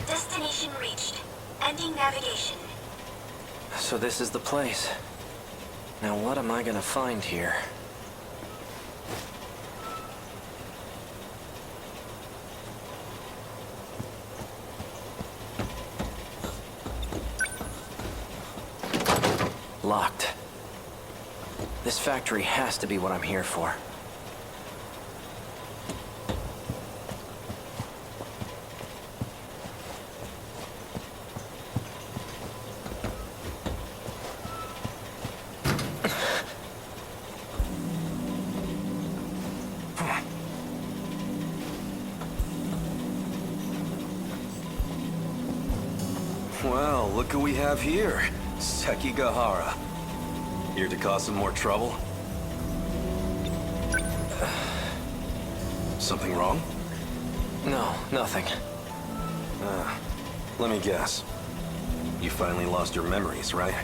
Destination reached. Ending navigation. So this is the place. Now what am I gonna find here? Locked. This factory has to be what I'm here for. Well, look who we have here. Sekigahara. Here to cause some more trouble? Something wrong? No, nothing. Let me guess. You finally lost your memories, right?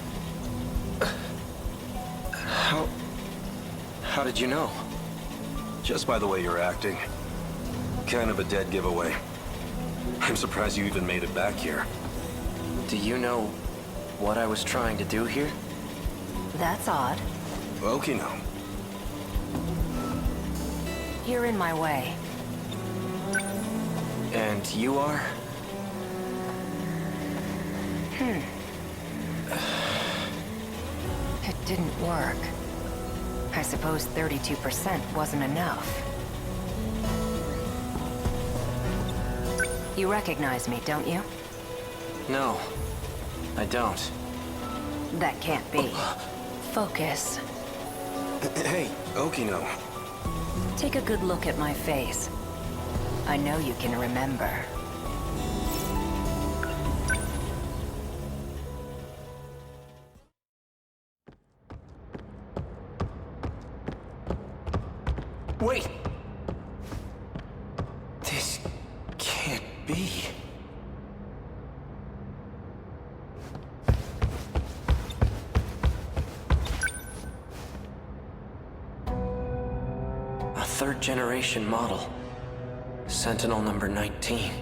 How did you know? Just by the way you're acting. Kind of a dead giveaway. I'm surprised you even made it back here. Do you know what I was trying to do here? That's odd. Okino. You're in my way. And you are? It didn't work. I suppose 32% wasn't enough. You recognize me, don't you? No, I don't. That can't be. Focus. Hey, Okino. Take a good look at my face. I know you can remember. Wait! This can't be. A third-generation model. Sentinel number 19.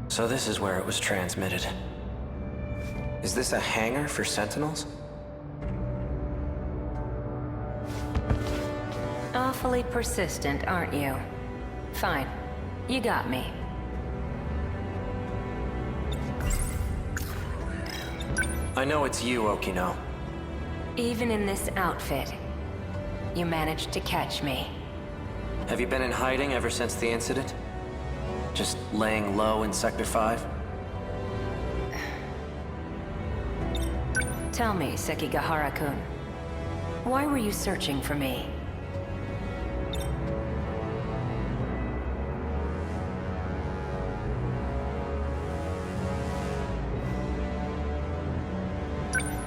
So this is where it was transmitted. Is this a hangar for Sentinels? Awfully persistent, aren't you? Fine. You got me. I know it's you, Okino. Even in this outfit, you managed to catch me. Have you been in hiding ever since the incident? Just laying low in Sector 5? Tell me, Sekigahara-kun, why were you searching for me?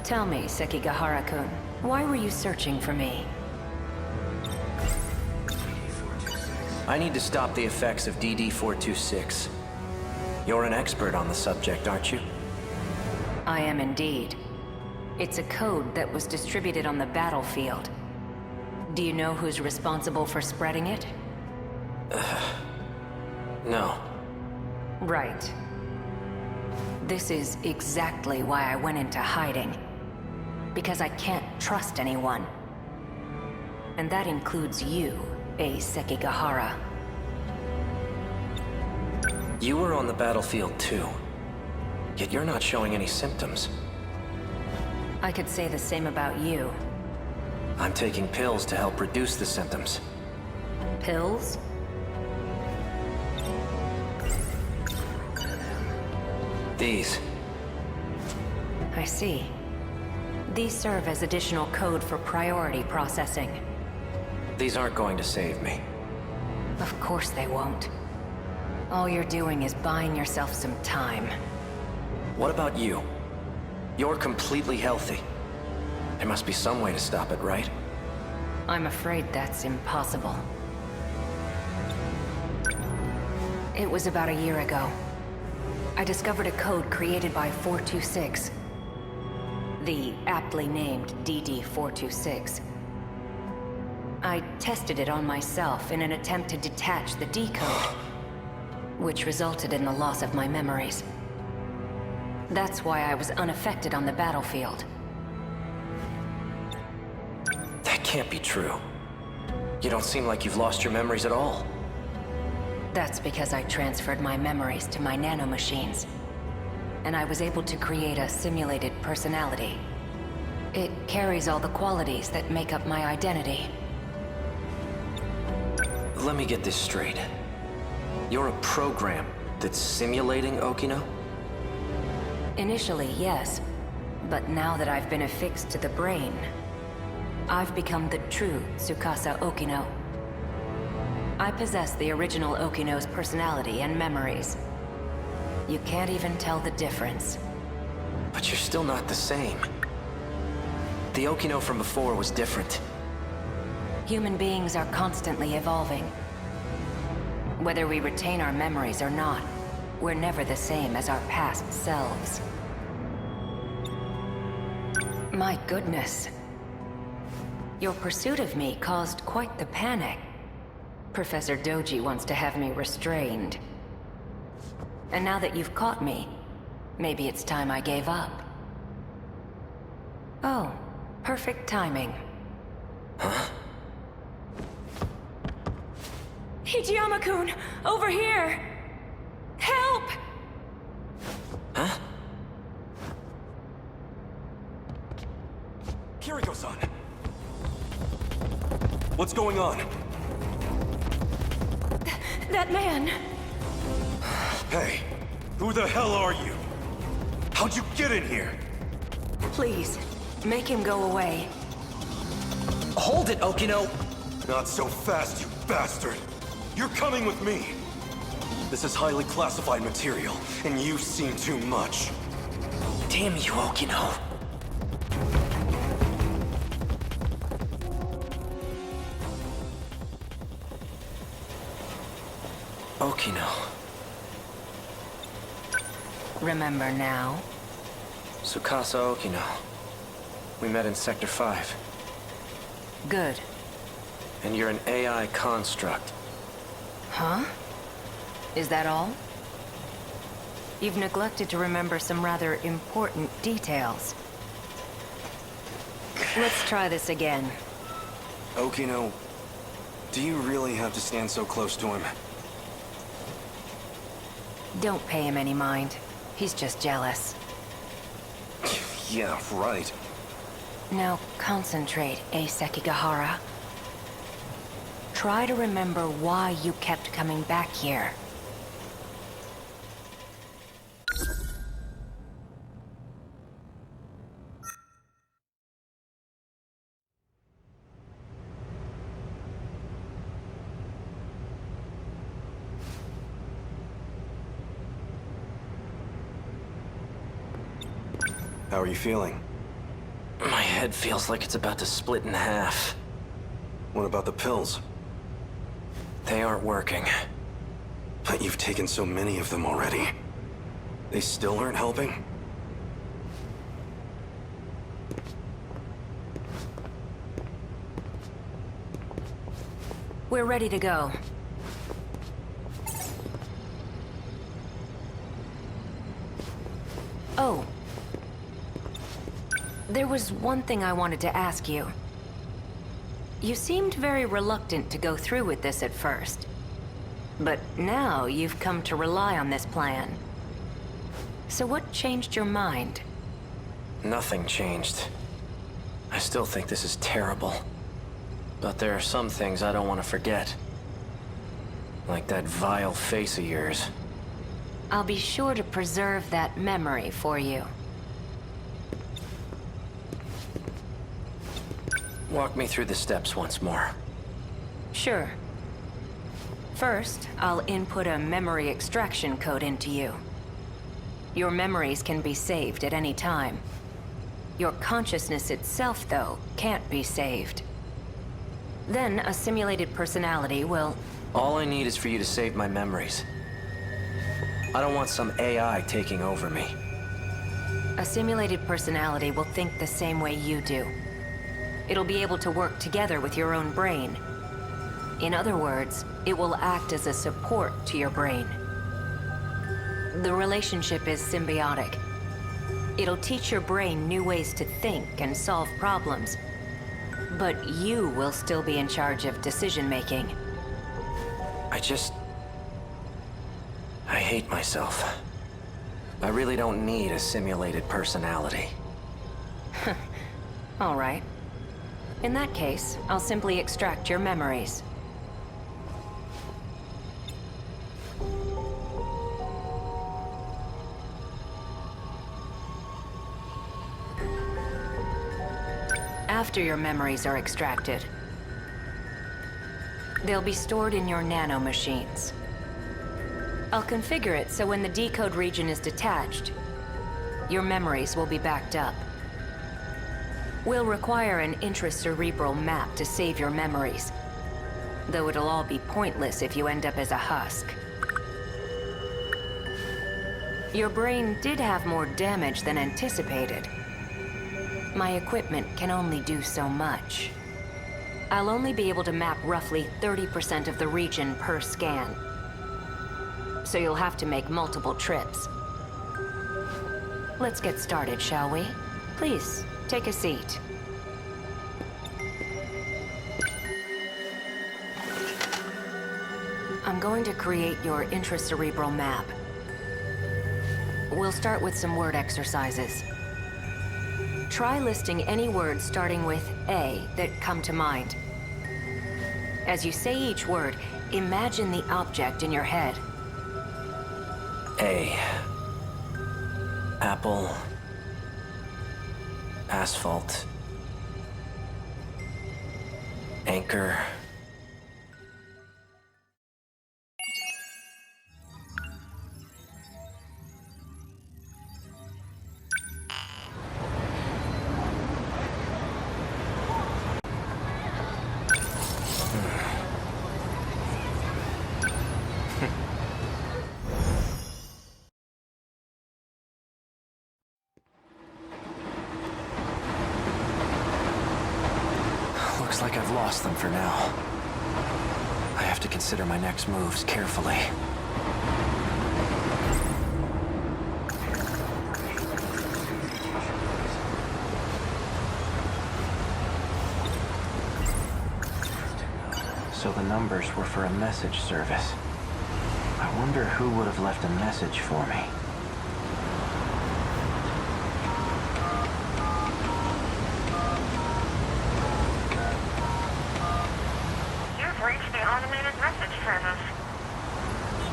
Tell me, Sekigahara-kun, why were you searching for me? I need to stop the effects of DD-426. You're an expert on the subject, aren't you? I am indeed. It's a code that was distributed on the battlefield. Do you know who's responsible for spreading it? No. Right. This is exactly why I went into hiding. Because I can't trust anyone. And that includes you, Ei Sekigahara. You were on the battlefield too. Yet you're not showing any symptoms. I could say the same about you. I'm taking pills to help reduce the symptoms. Pills? These. I see. These serve as additional code for priority processing. These aren't going to save me. Of course they won't. All you're doing is buying yourself some time. What about you? You're completely healthy. There must be some way to stop it, right? I'm afraid that's impossible. It was about a year ago. I discovered a code created by 426. The aptly named DD-426. I tested it on myself in an attempt to detach the D-code, which resulted in the loss of my memories. That's why I was unaffected on the battlefield. That can't be true. You don't seem like you've lost your memories at all. That's because I transferred my memories to my nanomachines. And I was able to create a simulated personality. It carries all the qualities that make up my identity. Let me get this straight. You're a program that's simulating Okino? Initially, yes. But now that I've been affixed to the brain, I've become the true Tsukasa Okino. I possess the original Okino's personality and memories. You can't even tell the difference. But you're still not the same. The Okino from before was different. Human beings are constantly evolving. Whether we retain our memories or not, we're never the same as our past selves. My goodness. Your pursuit of me caused quite the panic. Professor Doji wants to have me restrained. And now that you've caught me, maybe it's time I gave up. Oh, perfect timing. Huh? Hijiyama-kun! Over here! Help! Huh? Kiriko-san! What's going on? That man! Hey, who the hell are you? How'd you get in here? Please, make him go away. Hold it, Okino! Not so fast, you bastard! You're coming with me! This is highly classified material, and you've seen too much. Damn you, Okino! Okino. Remember now? Tsukasa Okino. We met in Sector 5. Good. And you're an AI construct. Huh? Is that all? You've neglected to remember some rather important details. Let's try this again. Okino, do you really have to stand so close to him? Don't pay him any mind. He's just jealous. Yeah, right. Now concentrate, Ei Sekigahara. Try to remember why you kept coming back here. How are you feeling? My head feels like it's about to split in half. What about the pills? They aren't working. But you've taken so many of them already. They still aren't helping? We're ready to go. Oh. There was one thing I wanted to ask you. You seemed very reluctant to go through with this at first. But now you've come to rely on this plan. So what changed your mind? Nothing changed. I still think this is terrible. But there are some things I don't want to forget. Like that vile face of yours. I'll be sure to preserve that memory for you. Walk me through the steps once more. Sure. First, I'll input a memory extraction code into you. Your memories can be saved at any time. Your consciousness itself, though, can't be saved. Then, a simulated personality will... All I need is for you to save my memories. I don't want some AI taking over me. A simulated personality will think the same way you do. It'll be able to work together with your own brain. In other words, it will act as a support to your brain. The relationship is symbiotic. It'll teach your brain new ways to think and solve problems. But you will still be in charge of decision-making. I hate myself. I really don't need a simulated personality. All right. In that case, I'll simply extract your memories. After your memories are extracted, they'll be stored in your nano-machines. I'll configure it so when the decode region is detached, your memories will be backed up. We'll require an intracerebral map to save your memories, though it'll all be pointless if you end up as a husk. Your brain did have more damage than anticipated. My equipment can only do so much. I'll only be able to map roughly 30% of the region per scan. So you'll have to make multiple trips. Let's get started, shall we? Please, take a seat. I'm going to create your intracerebral map. We'll start with some word exercises. Try listing any words starting with A that come to mind. As you say each word, imagine the object in your head. A. Apple. Asphalt. Anchor. Looks like I've lost them for now. I have to consider my next moves carefully. So the numbers were for a message service. I wonder who would have left a message for me. You've reached the automated message service.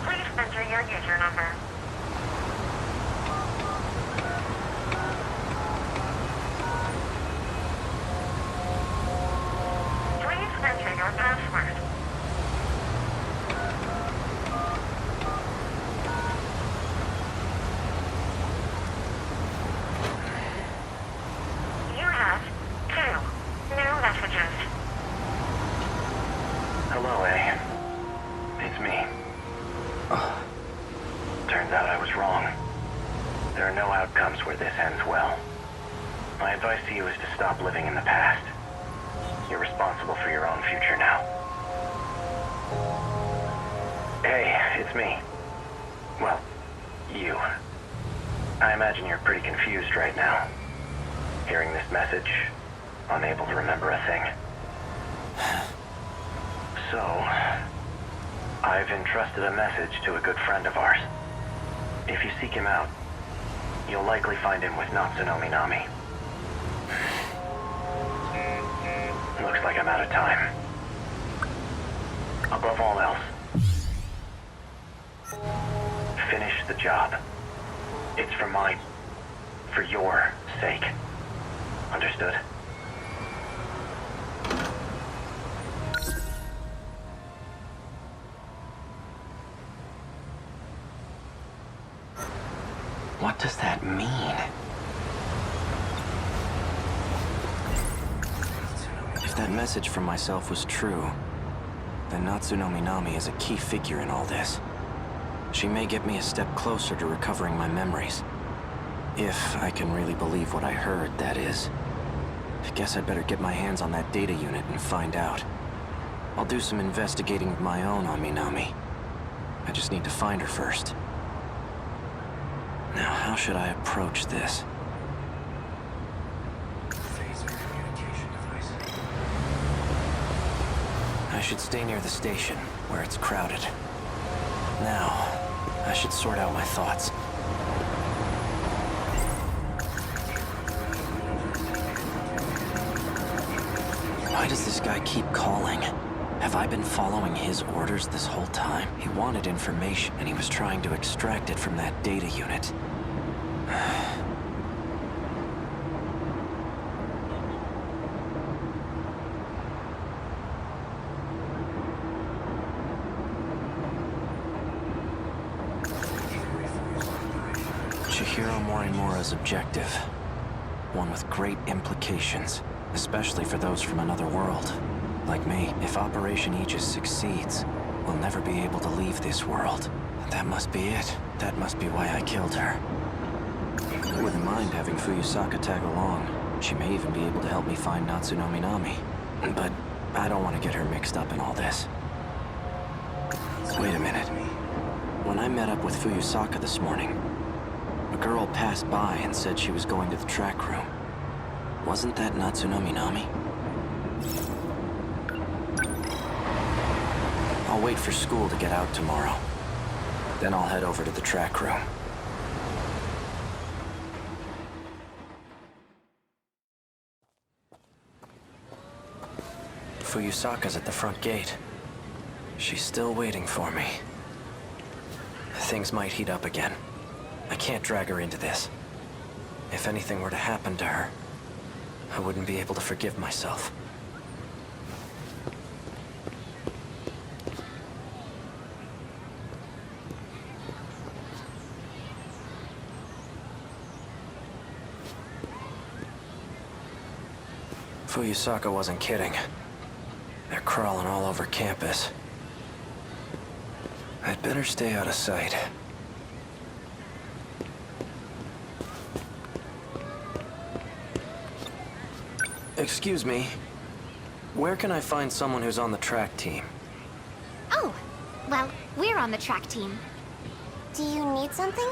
Please enter your user number. Please enter your password. You have 2 new messages. Hello, A. It's me. Turns out I was wrong. There are no outcomes where this ends well. My advice to you is to stop living in the past. You're responsible for your own future now. It's me. Well, you. I imagine you're pretty confused right now. Hearing this message, unable to remember a thing. So, I've entrusted a message to a good friend of ours. If you seek him out, you'll likely find him with Natsuno Minami. Looks like I'm out of time. Above all else, finish the job. It's for your sake. Understood? What does that mean? If that message from myself was true, then Natsuno Minami is a key figure in all this. She may get me a step closer to recovering my memories. If I can really believe what I heard, that is. I guess I'd better get my hands on that data unit and find out. I'll do some investigating of my own on Minami. I just need to find her first. Now, how should I approach this? I should stay near the station, where it's crowded. Now, I should sort out my thoughts. Why does this guy keep calling? Have I been following his orders this whole time? He wanted information, and he was trying to extract it from that data unit. Chihiro Morimura's objective. One with great implications, especially for those from another world. Like me, if Operation Aegis succeeds, we'll never be able to leave this world. That must be it. That must be why I killed her. I wouldn't mind having Fuyusaka tag along. She may even be able to help me find Natsuno Minami. But I don't want to get her mixed up in all this. Wait a minute. When I met up with Fuyusaka this morning, a girl passed by and said she was going to the track room. Wasn't that Natsuno Minami? I'll wait for school to get out tomorrow. Then I'll head over to the track room. Fuyusaka's at the front gate. She's still waiting for me. Things might heat up again. I can't drag her into this. If anything were to happen to her, I wouldn't be able to forgive myself. Fuyusaka wasn't kidding. They're crawling all over campus. I'd better stay out of sight. Excuse me. Where can I find someone who's on the track team? Oh, well, we're on the track team. Do you need something?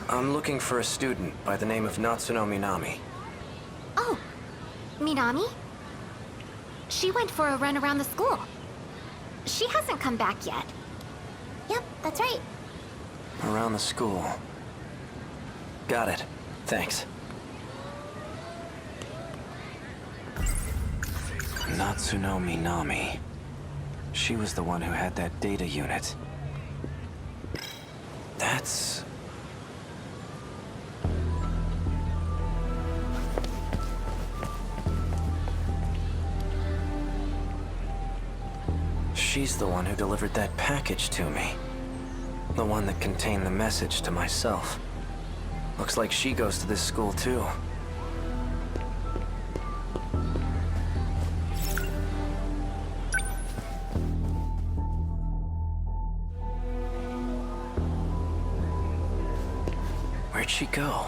I'm looking for a student by the name of Natsuno Minami. Oh, Minami? She went for a run around the school. She hasn't come back yet. Yep, that's right. Around the school. Got it. Thanks. Natsuno Minami. She was the one who had that data unit. That's... She's the one who delivered that package to me. The one that contained the message to myself. Looks like she goes to this school too. Where'd she go?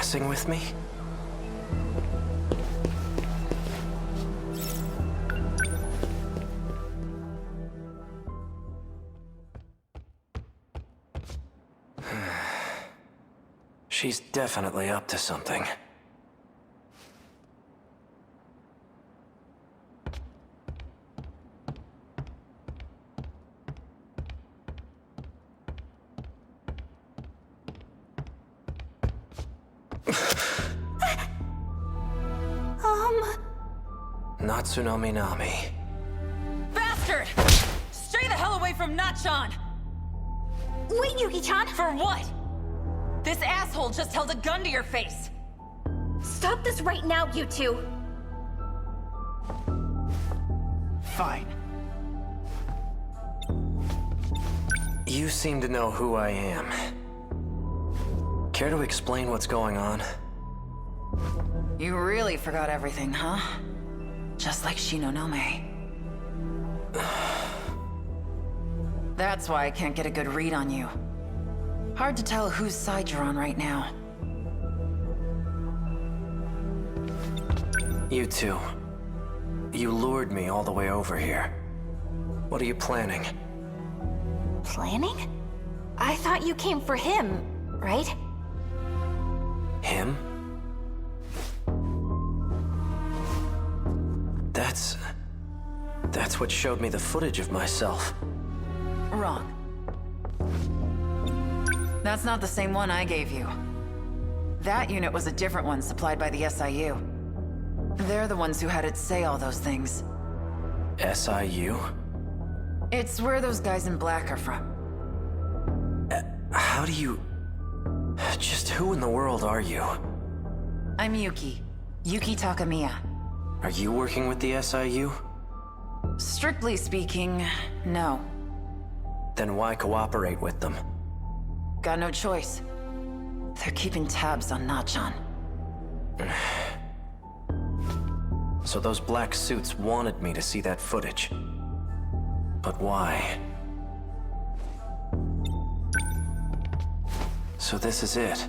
messing with me? She's definitely up to something. Not Tsunami Nami. Bastard! Stay the hell away from Nachan! Wait, Yuki-chan! For what? This asshole just held a gun to your face! Stop this right now, you two! Fine. You seem to know who I am. Care to explain what's going on? You really forgot everything, huh? Just like Shinonome. That's why I can't get a good read on you. Hard to tell whose side you're on right now. You two. You lured me all the way over here. What are you planning? Planning? I thought you came for him, right? Him? That's what showed me the footage of myself. Wrong. That's not the same one I gave you. That unit was a different one supplied by the SIU. They're the ones who had it say all those things. SIU? It's where those guys in black are from. How do you... Just who in the world are you? I'm Yuki. Yuki Takamiya. Are you working with the SIU? Strictly speaking, no. Then why cooperate with them? Got no choice. They're keeping tabs on Nachan. So those black suits wanted me to see that footage. But why? So this is it.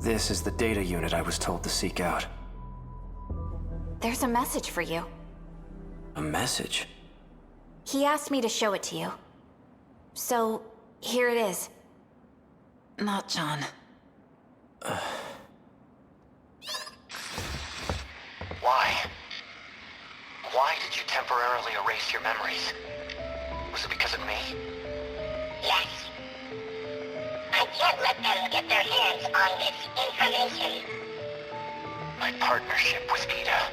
This is the data unit I was told to seek out. There's a message for you. A message? He asked me to show it to you. So, here it is. Nachan. Why? Why did you temporarily erase your memories? Was it because of me? Yes. I can't let them get their hands on this information. My partnership with Ida.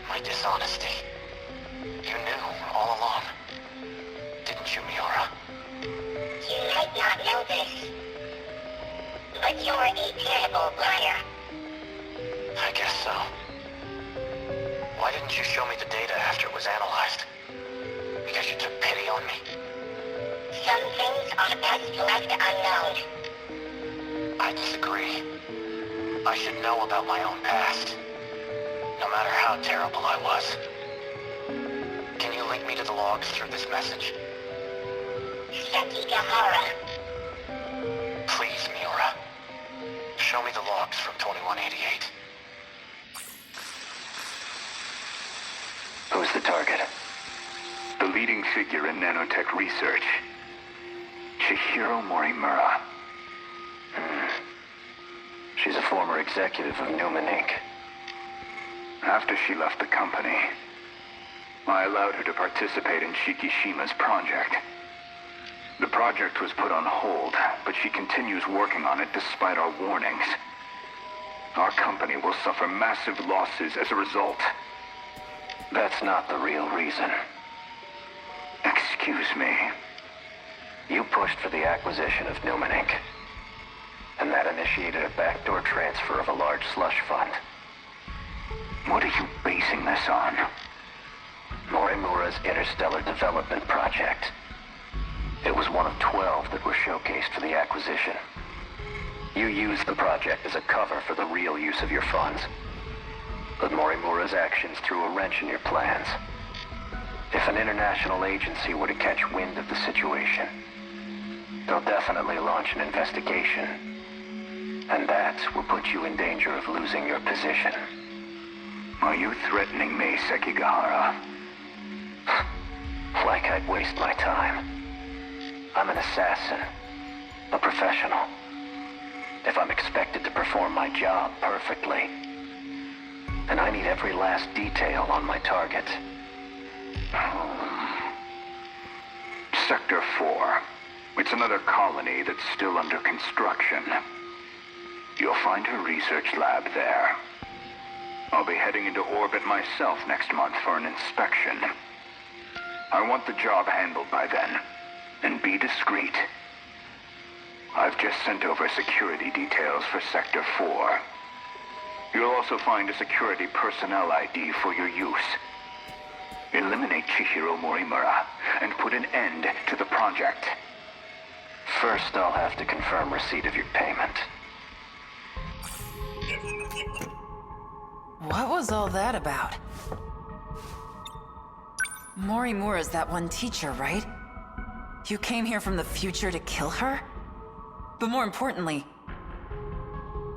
My dishonesty. You knew all along. Didn't you, Miura? You might not know this, but you're a terrible liar. I guess so. Why didn't you show me the data after it was analyzed? Because you took pity on me? Some things are best left unknown. I disagree. I should know about my own past. No matter how terrible I was. Can you link me to the logs through this message? Sekigahara. Please, Miura. Show me the logs from 2188. Who's the target? The leading figure in nanotech research. Chihiro Morimura. She's a former executive of Newman Inc. After she left the company, I allowed her to participate in Shikishima's project. The project was put on hold, but she continues working on it despite our warnings. Our company will suffer massive losses as a result. That's not the real reason. Excuse me. You pushed for the acquisition of Newman Inc. And that initiated a backdoor transfer of a large slush fund. What are you basing this on? Morimura's Interstellar Development Project. It was one of 12 that were showcased for the acquisition. You used the project as a cover for the real use of your funds. But Morimura's actions threw a wrench in your plans. If an international agency were to catch wind of the situation, they'll definitely launch an investigation. And that will put you in danger of losing your position. Are you threatening me, Sekigahara? Like I'd waste my time. I'm an assassin. A professional. If I'm expected to perform my job perfectly, then I need every last detail on my target. Sector 4. It's another colony that's still under construction. You'll find her research lab there. I'll be heading into orbit myself next month for an inspection. I want the job handled by then, and be discreet. I've just sent over security details for Sector 4. You'll also find a security personnel ID for your use. Eliminate Chihiro Morimura and put an end to the project. First, I'll have to confirm receipt of your payment. What was all that about? Morimura's that one teacher, right? You came here from the future to kill her? But more importantly,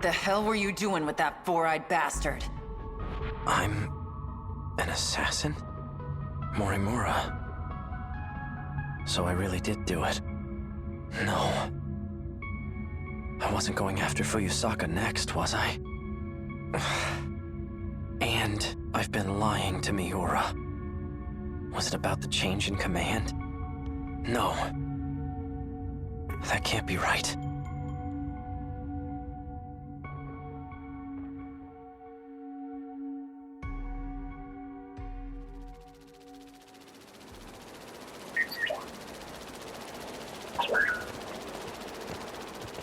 the hell were you doing with that four-eyed bastard? I'm an assassin? Morimura. So I really did do it. No. I wasn't going after Fuyusaka next, was I? And I've been lying to Miura. Was it about the change in command? No. That can't be right.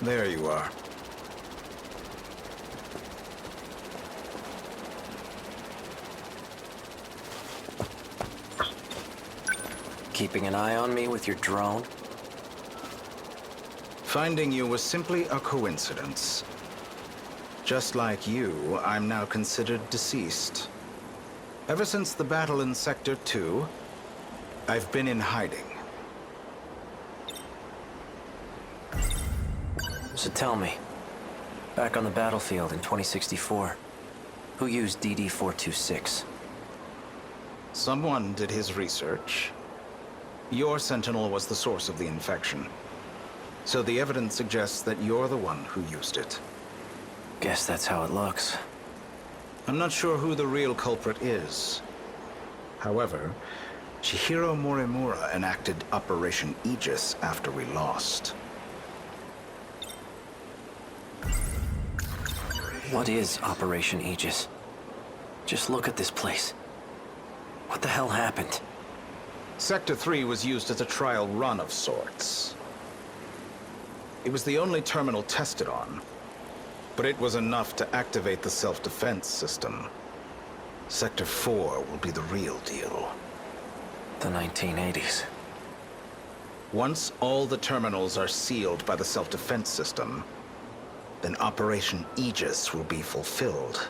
There you are. Keeping an eye on me with your drone? Finding you was simply a coincidence. Just like you, I'm now considered deceased. Ever since the battle in Sector 2, I've been in hiding. So tell me, back on the battlefield in 2064, who used DD-426? Someone did his research. Your Sentinel was the source of the infection. So the evidence suggests that you're the one who used it. Guess that's how it looks. I'm not sure who the real culprit is. However, Chihiro Morimura enacted Operation Aegis after we lost. What is Operation Aegis? Just look at this place. What the hell happened? Sector 3 was used as a trial run of sorts. It was the only terminal tested on, but it was enough to activate the self-defense system. Sector 4 will be the real deal. The 1980s. Once all the terminals are sealed by the self-defense system, then Operation Aegis will be fulfilled.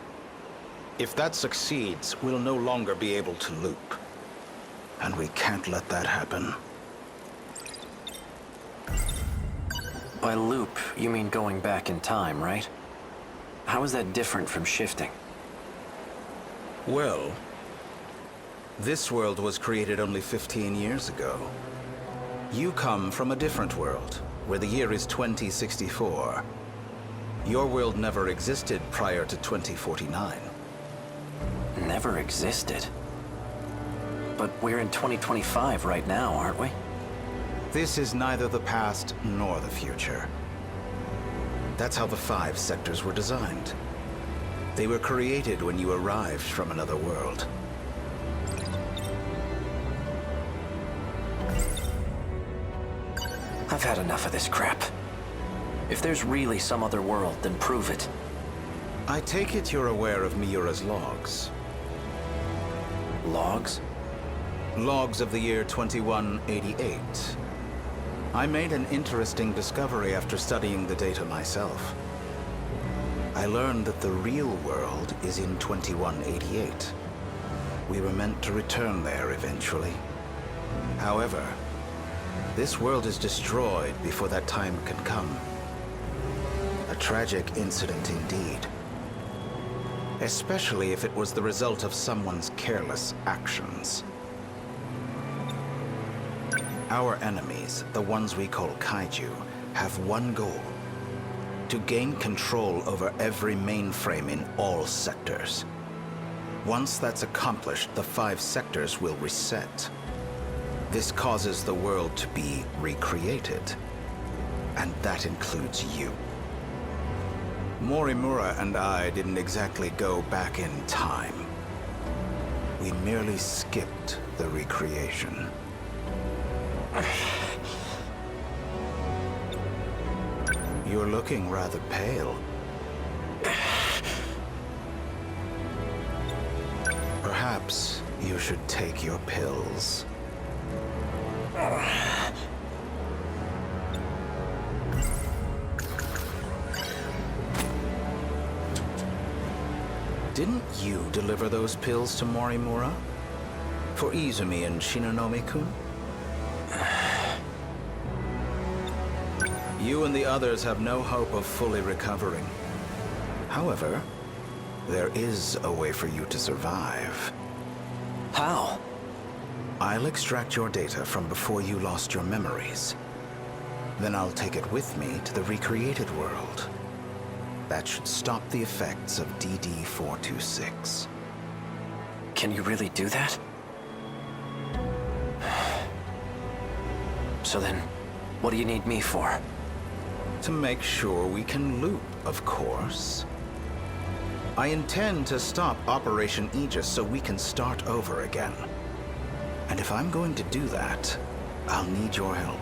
If that succeeds, we'll no longer be able to loop. And we can't let that happen. By loop, you mean going back in time, right? How is that different from shifting? Well, this world was created only 15 years ago. You come from a different world, where the year is 2064. Your world never existed prior to 2049. Never existed? But we're in 2025 right now, aren't we? This is neither the past nor the future. That's how the 5 sectors were designed. They were created when you arrived from another world. I've had enough of this crap. If there's really some other world, then prove it. I take it you're aware of Miura's logs. Logs? Logs of the year 2188. I made an interesting discovery after studying the data myself. I learned that the real world is in 2188. We were meant to return there eventually. However, this world is destroyed before that time can come. A tragic incident indeed. Especially if it was the result of someone's careless actions. Our enemies, the ones we call Kaiju, have one goal: to gain control over every mainframe in all sectors. Once that's accomplished, the 5 sectors will reset. This causes the world to be recreated. And that includes you. Morimura and I didn't exactly go back in time. We merely skipped the recreation. You're looking rather pale. Perhaps you should take your pills. Didn't you deliver those pills to Morimura? For Izumi and Shinonome-kun? You and the others have no hope of fully recovering. However, there is a way for you to survive. How? I'll extract your data from before you lost your memories. Then I'll take it with me to the recreated world. That should stop the effects of DD-426. Can you really do that? So then, what do you need me for? To make sure we can loop, of course. I intend to stop Operation Aegis so we can start over again. And if I'm going to do that, I'll need your help.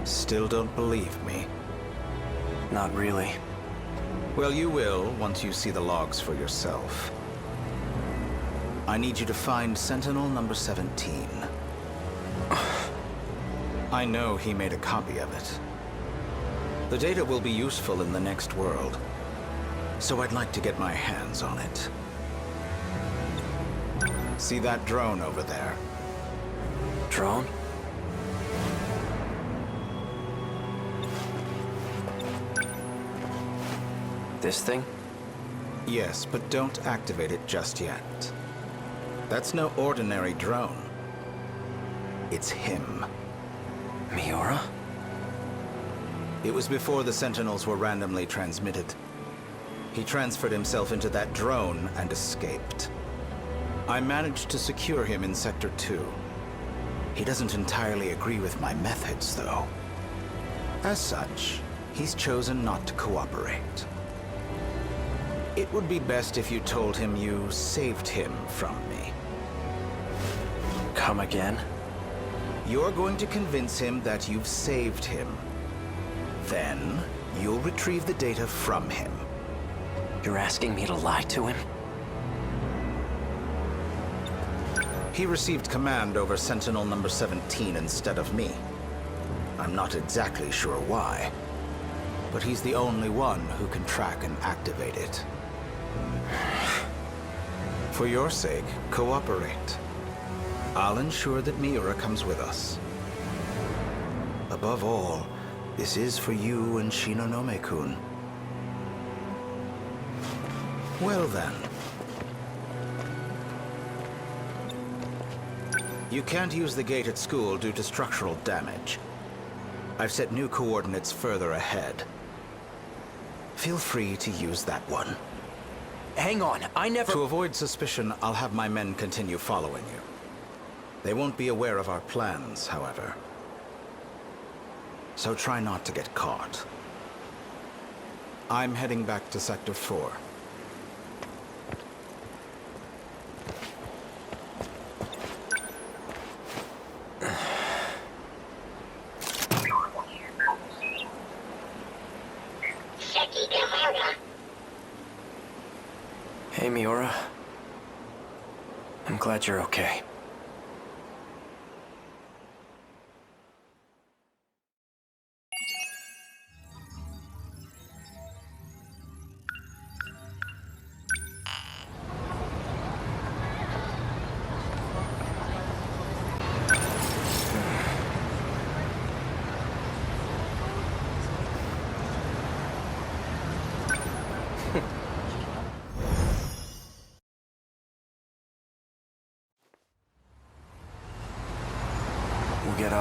Still don't believe me? Not really. Well, you will once you see the logs for yourself. I need you to find Sentinel number 17. I know he made a copy of it. The data will be useful in the next world, so I'd like to get my hands on it. See that drone over there? Drone? This thing? Yes, but don't activate it just yet. That's no ordinary drone. It's him. Miura? It was before the Sentinels were randomly transmitted. He transferred himself into that drone and escaped. I managed to secure him in Sector 2. He doesn't entirely agree with my methods, though. As such, he's chosen not to cooperate. It would be best if you told him you saved him from me. Come again? You're going to convince him that you've saved him. Then, you'll retrieve the data from him. You're asking me to lie to him? He received command over Sentinel number 17 instead of me. I'm not exactly sure why, but he's the only one who can track and activate it. For your sake, cooperate. I'll ensure that Miura comes with us. Above all, this is for you and Shinonome-kun. Well then. You can't use the gate at school due to structural damage. I've set new coordinates further ahead. Feel free to use that one. Hang on, I never— To avoid suspicion, I'll have my men continue following you. They won't be aware of our plans, however. So try not to get caught. I'm heading back to Sector 4. Sekigahara. Hey, Miura. I'm glad you're okay.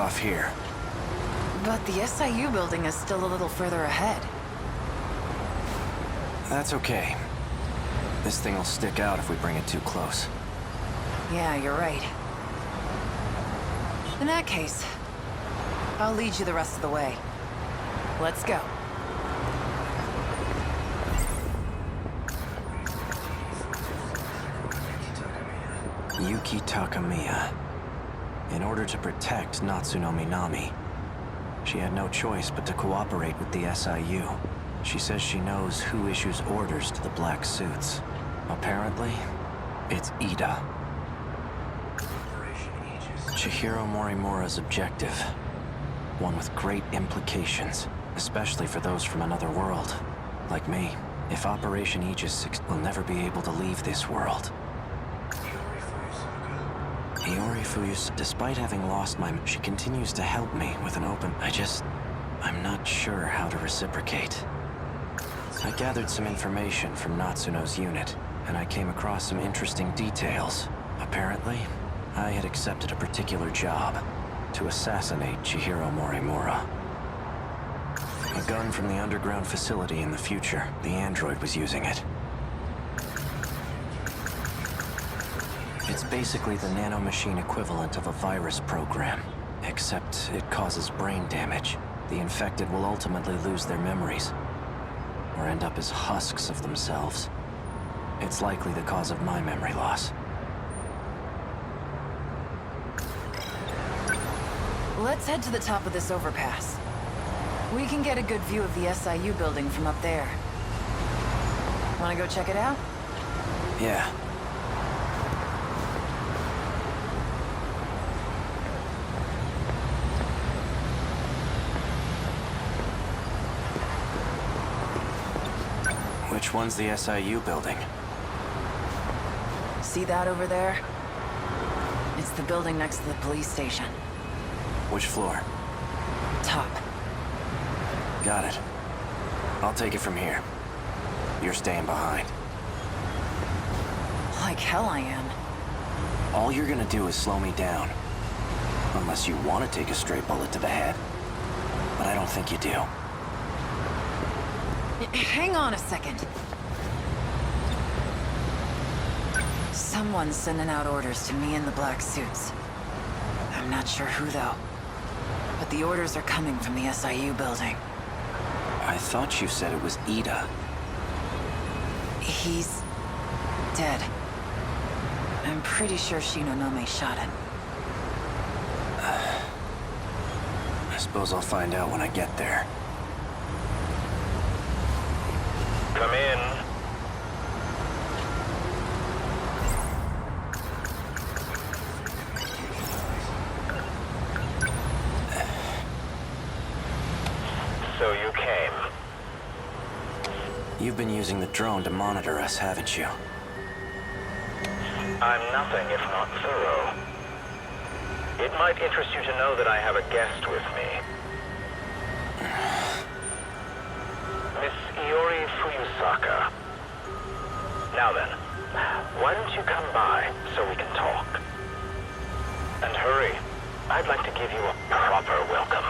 off here. But the SIU building is still a little further ahead. That's okay. This thing will stick out if we bring it too close. Yeah, you're right. In that case, I'll lead you the rest of the way. Let's go. Yuki Takamiya. In order to protect Natsuno Minami, she had no choice but to cooperate with the SIU. She says she knows who issues orders to the black suits. Apparently, it's Ida. Chihiro Morimura's objective. One with great implications, especially for those from another world. Like me. If Operation Aegis System will never be able to leave this world. Iori Fuyus, despite having lost she continues to help me with an open... I'm not sure how to reciprocate. I gathered some information from Natsuno's unit, and I came across some interesting details. Apparently, I had accepted a particular job, to assassinate Chihiro Morimura. A gun from the underground facility in the future. The android was using it. It's basically the nanomachine equivalent of a virus program, except it causes brain damage. The infected will ultimately lose their memories, or end up as husks of themselves. It's likely the cause of my memory loss. Let's head to the top of this overpass. We can get a good view of the SIU building from up there. Wanna go check it out? Yeah. Which one's the SIU building? See that over there? It's the building next to the police station. Which floor? Top. Got it. I'll take it from here. You're staying behind. Like hell I am. All you're gonna do is slow me down. Unless you want to take a straight bullet to the head. But I don't think you do. Hang on a second. Someone's sending out orders to me in the black suits. I'm not sure who, though. But the orders are coming from the SIU building. I thought you said it was Ida. He's... dead. I'm pretty sure Shinonome shot him. I suppose I'll find out when I get there. Come in. So you came. You've been using the drone to monitor us, haven't you? I'm nothing if not thorough. It might interest you to know that I have a guest with me. Miss Iori Fuyusaka. Now then, why don't you come by so we can talk? And hurry. I'd like to give you a proper welcome.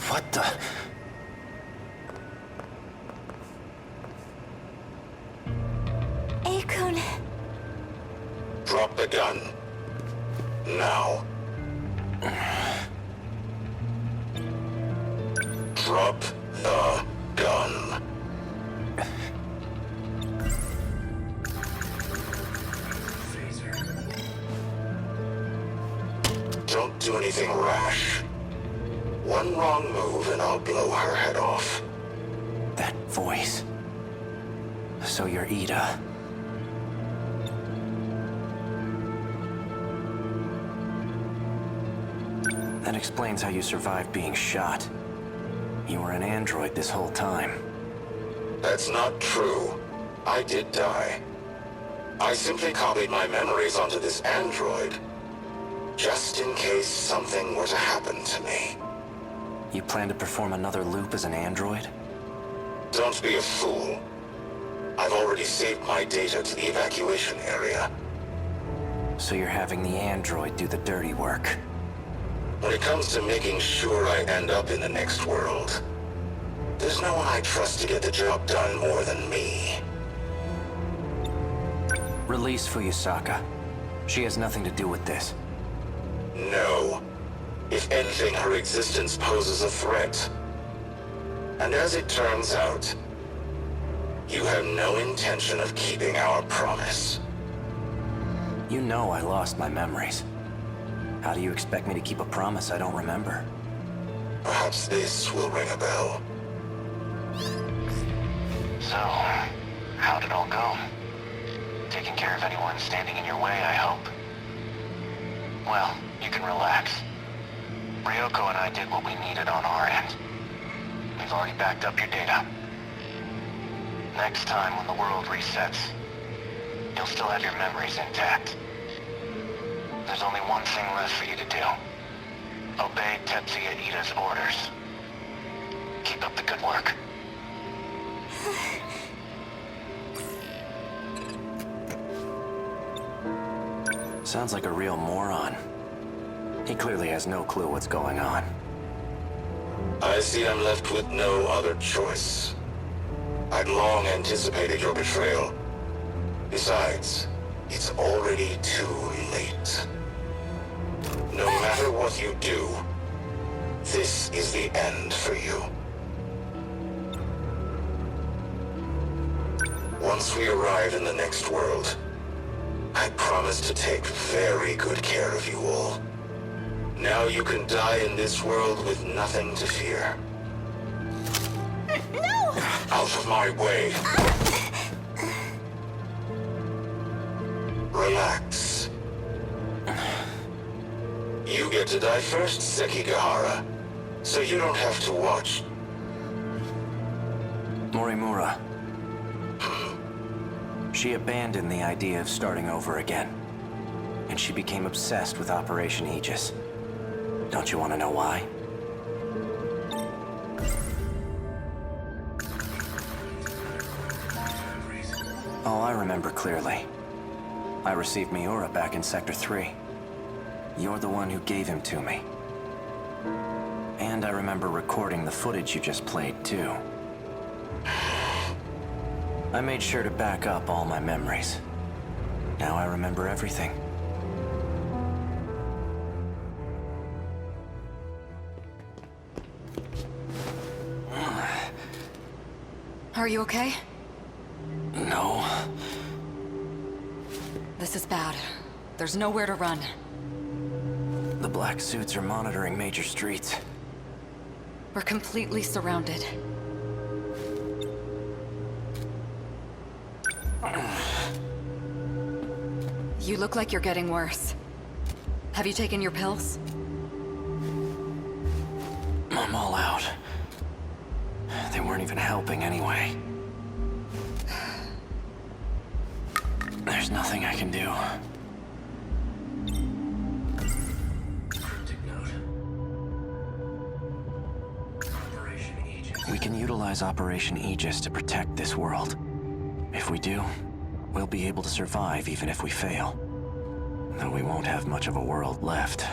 What the... Ei-kun. Drop the gun. Now. Drop the gun. Don't do anything rash. One wrong move and I'll blow her head off. That voice. So you're Ida. That explains how you survived being shot. You were an android this whole time. That's not true. I did die. I simply copied my memories onto this android, just in case something were to happen to me. You plan to perform another loop as an android? Don't be a fool. I've already saved my data to the evacuation area. So you're having the android do the dirty work? When it comes to making sure I end up in the next world, there's no one I trust to get the job done more than me. Release Fuyusaka. She has nothing to do with this. No. If anything, her existence poses a threat. And as it turns out, you have no intention of keeping our promise. You know I lost my memories. How do you expect me to keep a promise I don't remember? Perhaps this will ring a bell. So, how'd it all go? Taking care of anyone standing in your way, I hope. Well, you can relax. Ryoko and I did what we needed on our end. We've already backed up your data. Next time when the world resets, you'll still have your memories intact. There's only one thing left for you to do. Obey Tetsuya Ida's orders. Keep up the good work. Sounds like a real moron. He clearly has no clue what's going on. I see I'm left with no other choice. I'd long anticipated your betrayal. Besides, it's already too late. No matter what you do, this is the end for you. Once we arrive in the next world, I promise to take very good care of you all. Now you can die in this world with nothing to fear. No! Out of my way. Relax. You get to die first, Sekigahara, so you don't have to watch. Morimura. She abandoned the idea of starting over again. And she became obsessed with Operation Aegis. Don't you want to know why? Oh, I remember clearly. I received Miura back in Sector 3. You're the one who gave him to me. And I remember recording the footage you just played, too. I made sure to back up all my memories. Now I remember everything. Are you okay? No. This is bad. There's nowhere to run. The black suits are monitoring major streets. We're completely surrounded. You look like you're getting worse. Have you taken your pills? I'm all out. They weren't even helping anyway. There's nothing I can do. We can utilize Operation Aegis to protect this world. If we do, we'll be able to survive even if we fail. Though we won't have much of a world left.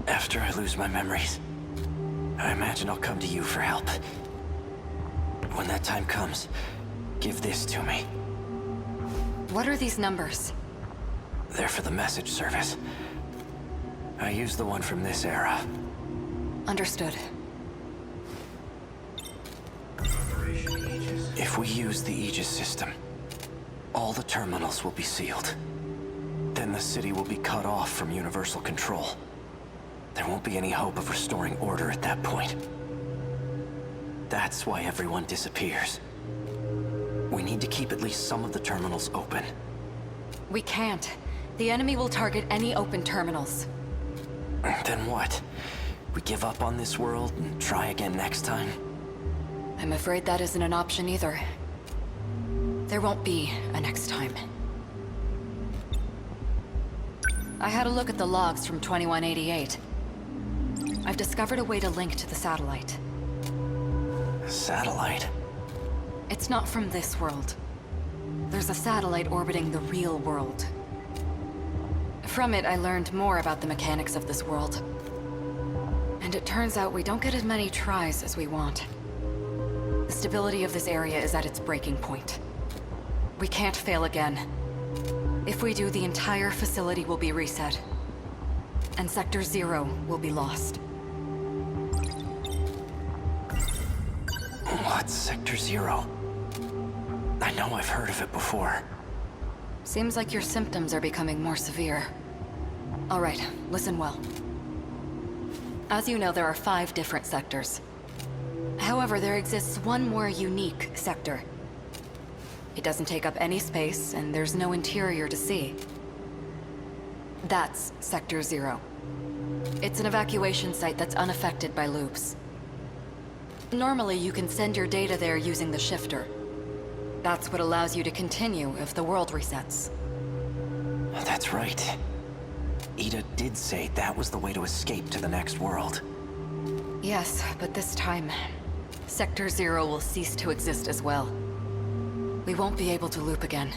After I lose my memories, I imagine I'll come to you for help. When that time comes, give this to me. What are these numbers? They're for the message service. I used the one from this era. Understood. If we use the Aegis system, all the terminals will be sealed. Then the city will be cut off from universal control. There won't be any hope of restoring order at that point. That's why everyone disappears. We need to keep at least some of the terminals open. We can't. The enemy will target any open terminals. Then what? We give up on this world and try again next time? I'm afraid that isn't an option either. There won't be a next time. I had a look at the logs from 2188. I've discovered a way to link to the satellite. Satellite? It's not from this world. There's a satellite orbiting the real world. From it, I learned more about the mechanics of this world. And it turns out we don't get as many tries as we want. The stability of this area is at its breaking point. We can't fail again. If we do, the entire facility will be reset. And Sector 0 will be lost. What's Sector 0? I know I've heard of it before. Seems like your symptoms are becoming more severe. All right, listen well. As you know, there are 5 different sectors. However, there exists one more unique sector. It doesn't take up any space, and there's no interior to see. That's Sector 0. It's an evacuation site that's unaffected by loops. Normally, you can send your data there using the shifter. That's what allows you to continue if the world resets. That's right. Ida did say that was the way to escape to the next world. Yes, but this time, Sector 0 will cease to exist as well. We won't be able to loop again.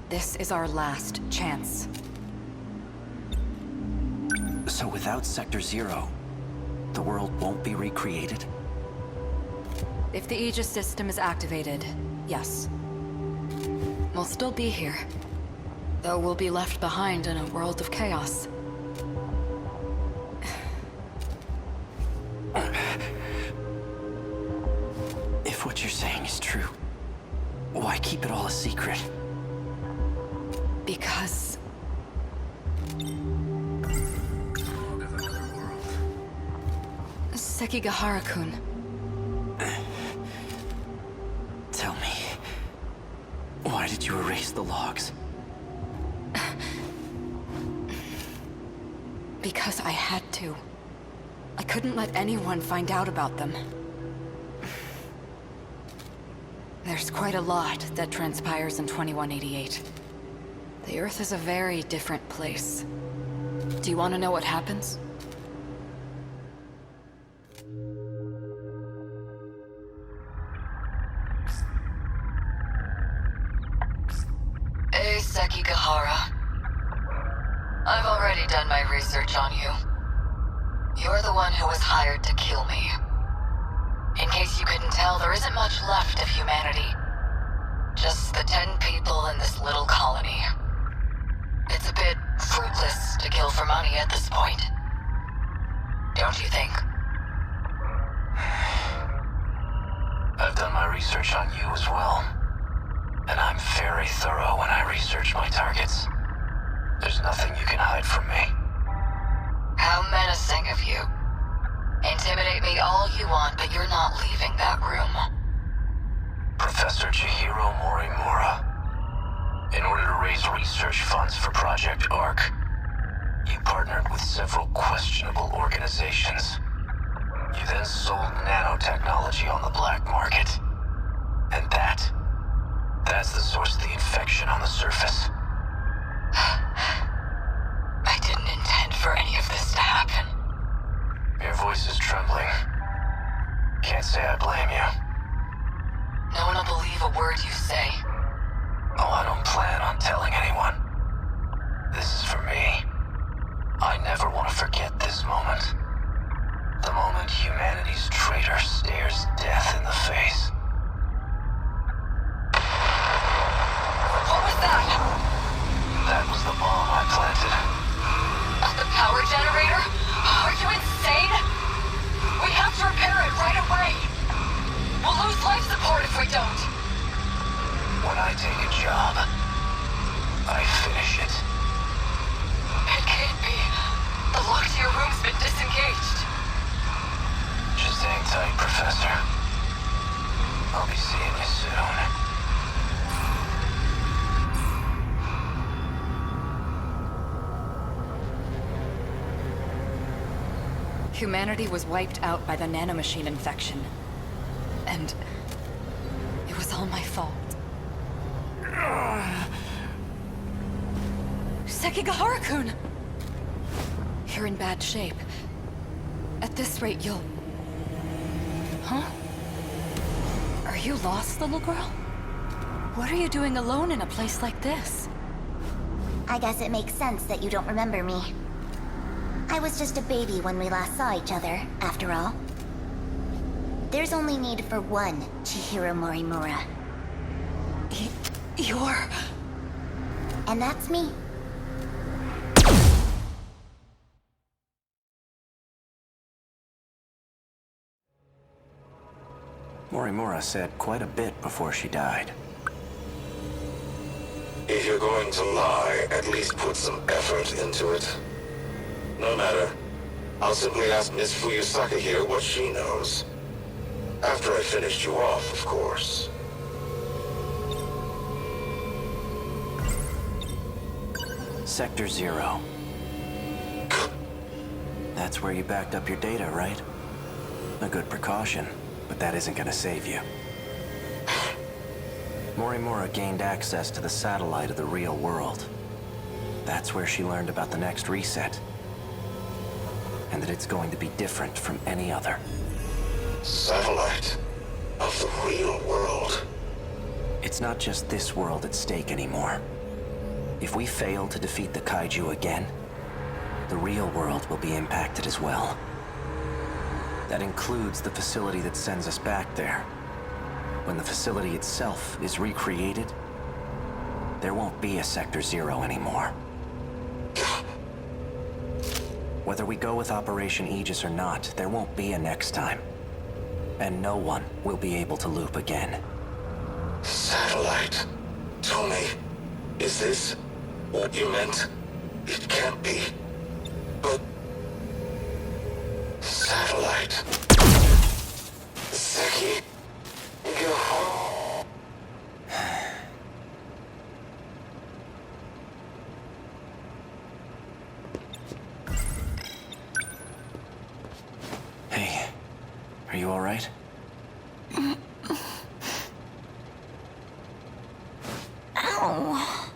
This is our last chance. So without Sector 0, the world won't be recreated? If the Aegis system is activated, yes. We'll still be here. Though we'll be left behind in a world of chaos. If what you're saying is true, why keep it all a secret? Because... Sekigahara-kun. Tell me, why did you erase the logs? Because I had to. I couldn't let anyone find out about them. There's quite a lot that transpires in 2188. The Earth is a very different place. Do you want to know what happens? Ei Sekigahara. I've already done my research on you. You're the one who was hired to kill me. In case you couldn't tell, there isn't much left of humanity. Just the 10 people in this little colony. It's a bit fruitless to kill for money at this point. Don't you think? I've done my research on you as well. And I'm very thorough when I research my targets. There's nothing you can hide from me. How menacing of you. Intimidate me all you want, but you're not leaving that room. Professor Chihiro Morimura. In order to raise research funds for Project ARC, you partnered with several questionable organizations. You then sold nanotechnology on the black market. And that's the source of the infection on the surface. I didn't intend for any of this to happen. Your voice is trembling. Can't say I blame you. No one will believe a word you say. Oh, I don't plan on telling anyone. This is for me. I never want to forget this moment. The moment humanity's traitor stares death in the face. What was that? That was the bomb I planted. The power generator? Are you insane? We have to repair it right away. We'll lose life support if we don't. When I take a job, I finish it. It can't be. The lock to your room's been disengaged. Just hang tight, Professor. I'll be seeing you soon. Humanity was wiped out by the nanomachine infection. And it was all my fault. Sekigahara-kun! You're in bad shape. At this rate, you'll... Huh? Are you lost, little girl? What are you doing alone in a place like this? I guess it makes sense that you don't remember me. I was just a baby when we last saw each other, after all. There's only need for one Chihiro Morimura. You're... And that's me. Morimura said quite a bit before she died. If you're going to lie, at least put some effort into it. No matter. I'll simply ask Miss Fuyusaka here what she knows. After I finished you off, of course. Sector 0. That's where you backed up your data, right? A good precaution, but that isn't gonna save you. Morimura gained access to the satellite of the real world. That's where she learned about the next reset. And that it's going to be different from any other. Satellite of the real world. It's not just this world at stake anymore. If we fail to defeat the Kaiju again, the real world will be impacted as well. That includes the facility that sends us back there. When the facility itself is recreated, there won't be a Sector 0 anymore. Whether we go with Operation Aegis or not, there won't be a next time. And no one will be able to loop again. Satellite. Tell me, is this what you meant? It can't be. But... Satellite. Sekigahara. Hey, are you all right? Ow.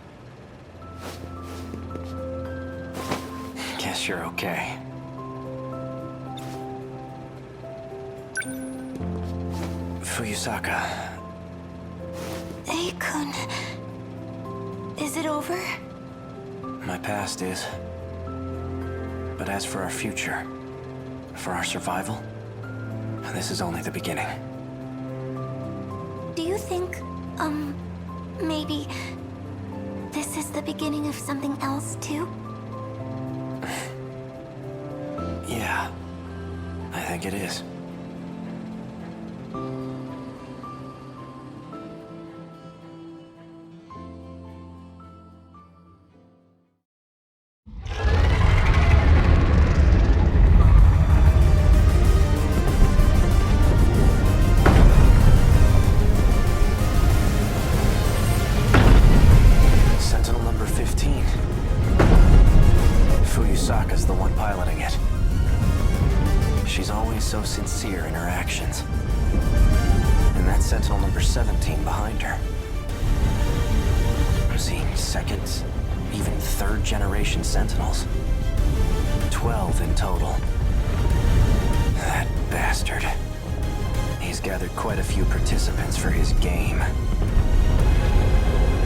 Guess you're okay. Fuyusaka. Ei-kun. Is it over? My past is. But as for our future, for our survival, this is only the beginning. Do you think, maybe this is the beginning of something else, too? Yeah, I think it is. Sentinel number 15. Fuyusaka's the one piloting it. She's always so sincere in her actions. And that's Sentinel number 17 behind her. I'm seeing seconds, even third-generation Sentinels. 12 in total. That bastard. He's gathered quite a few participants for his game.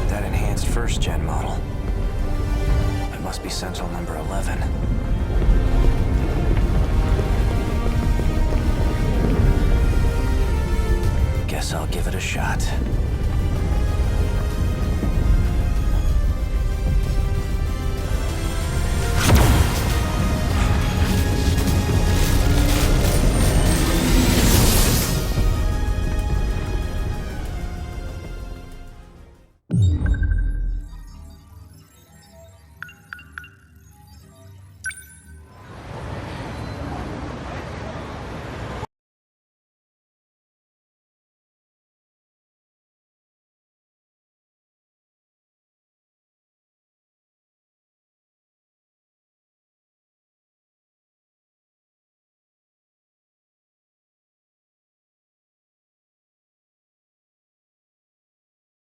That enhanced first-gen model. It must be Sentinel number 11.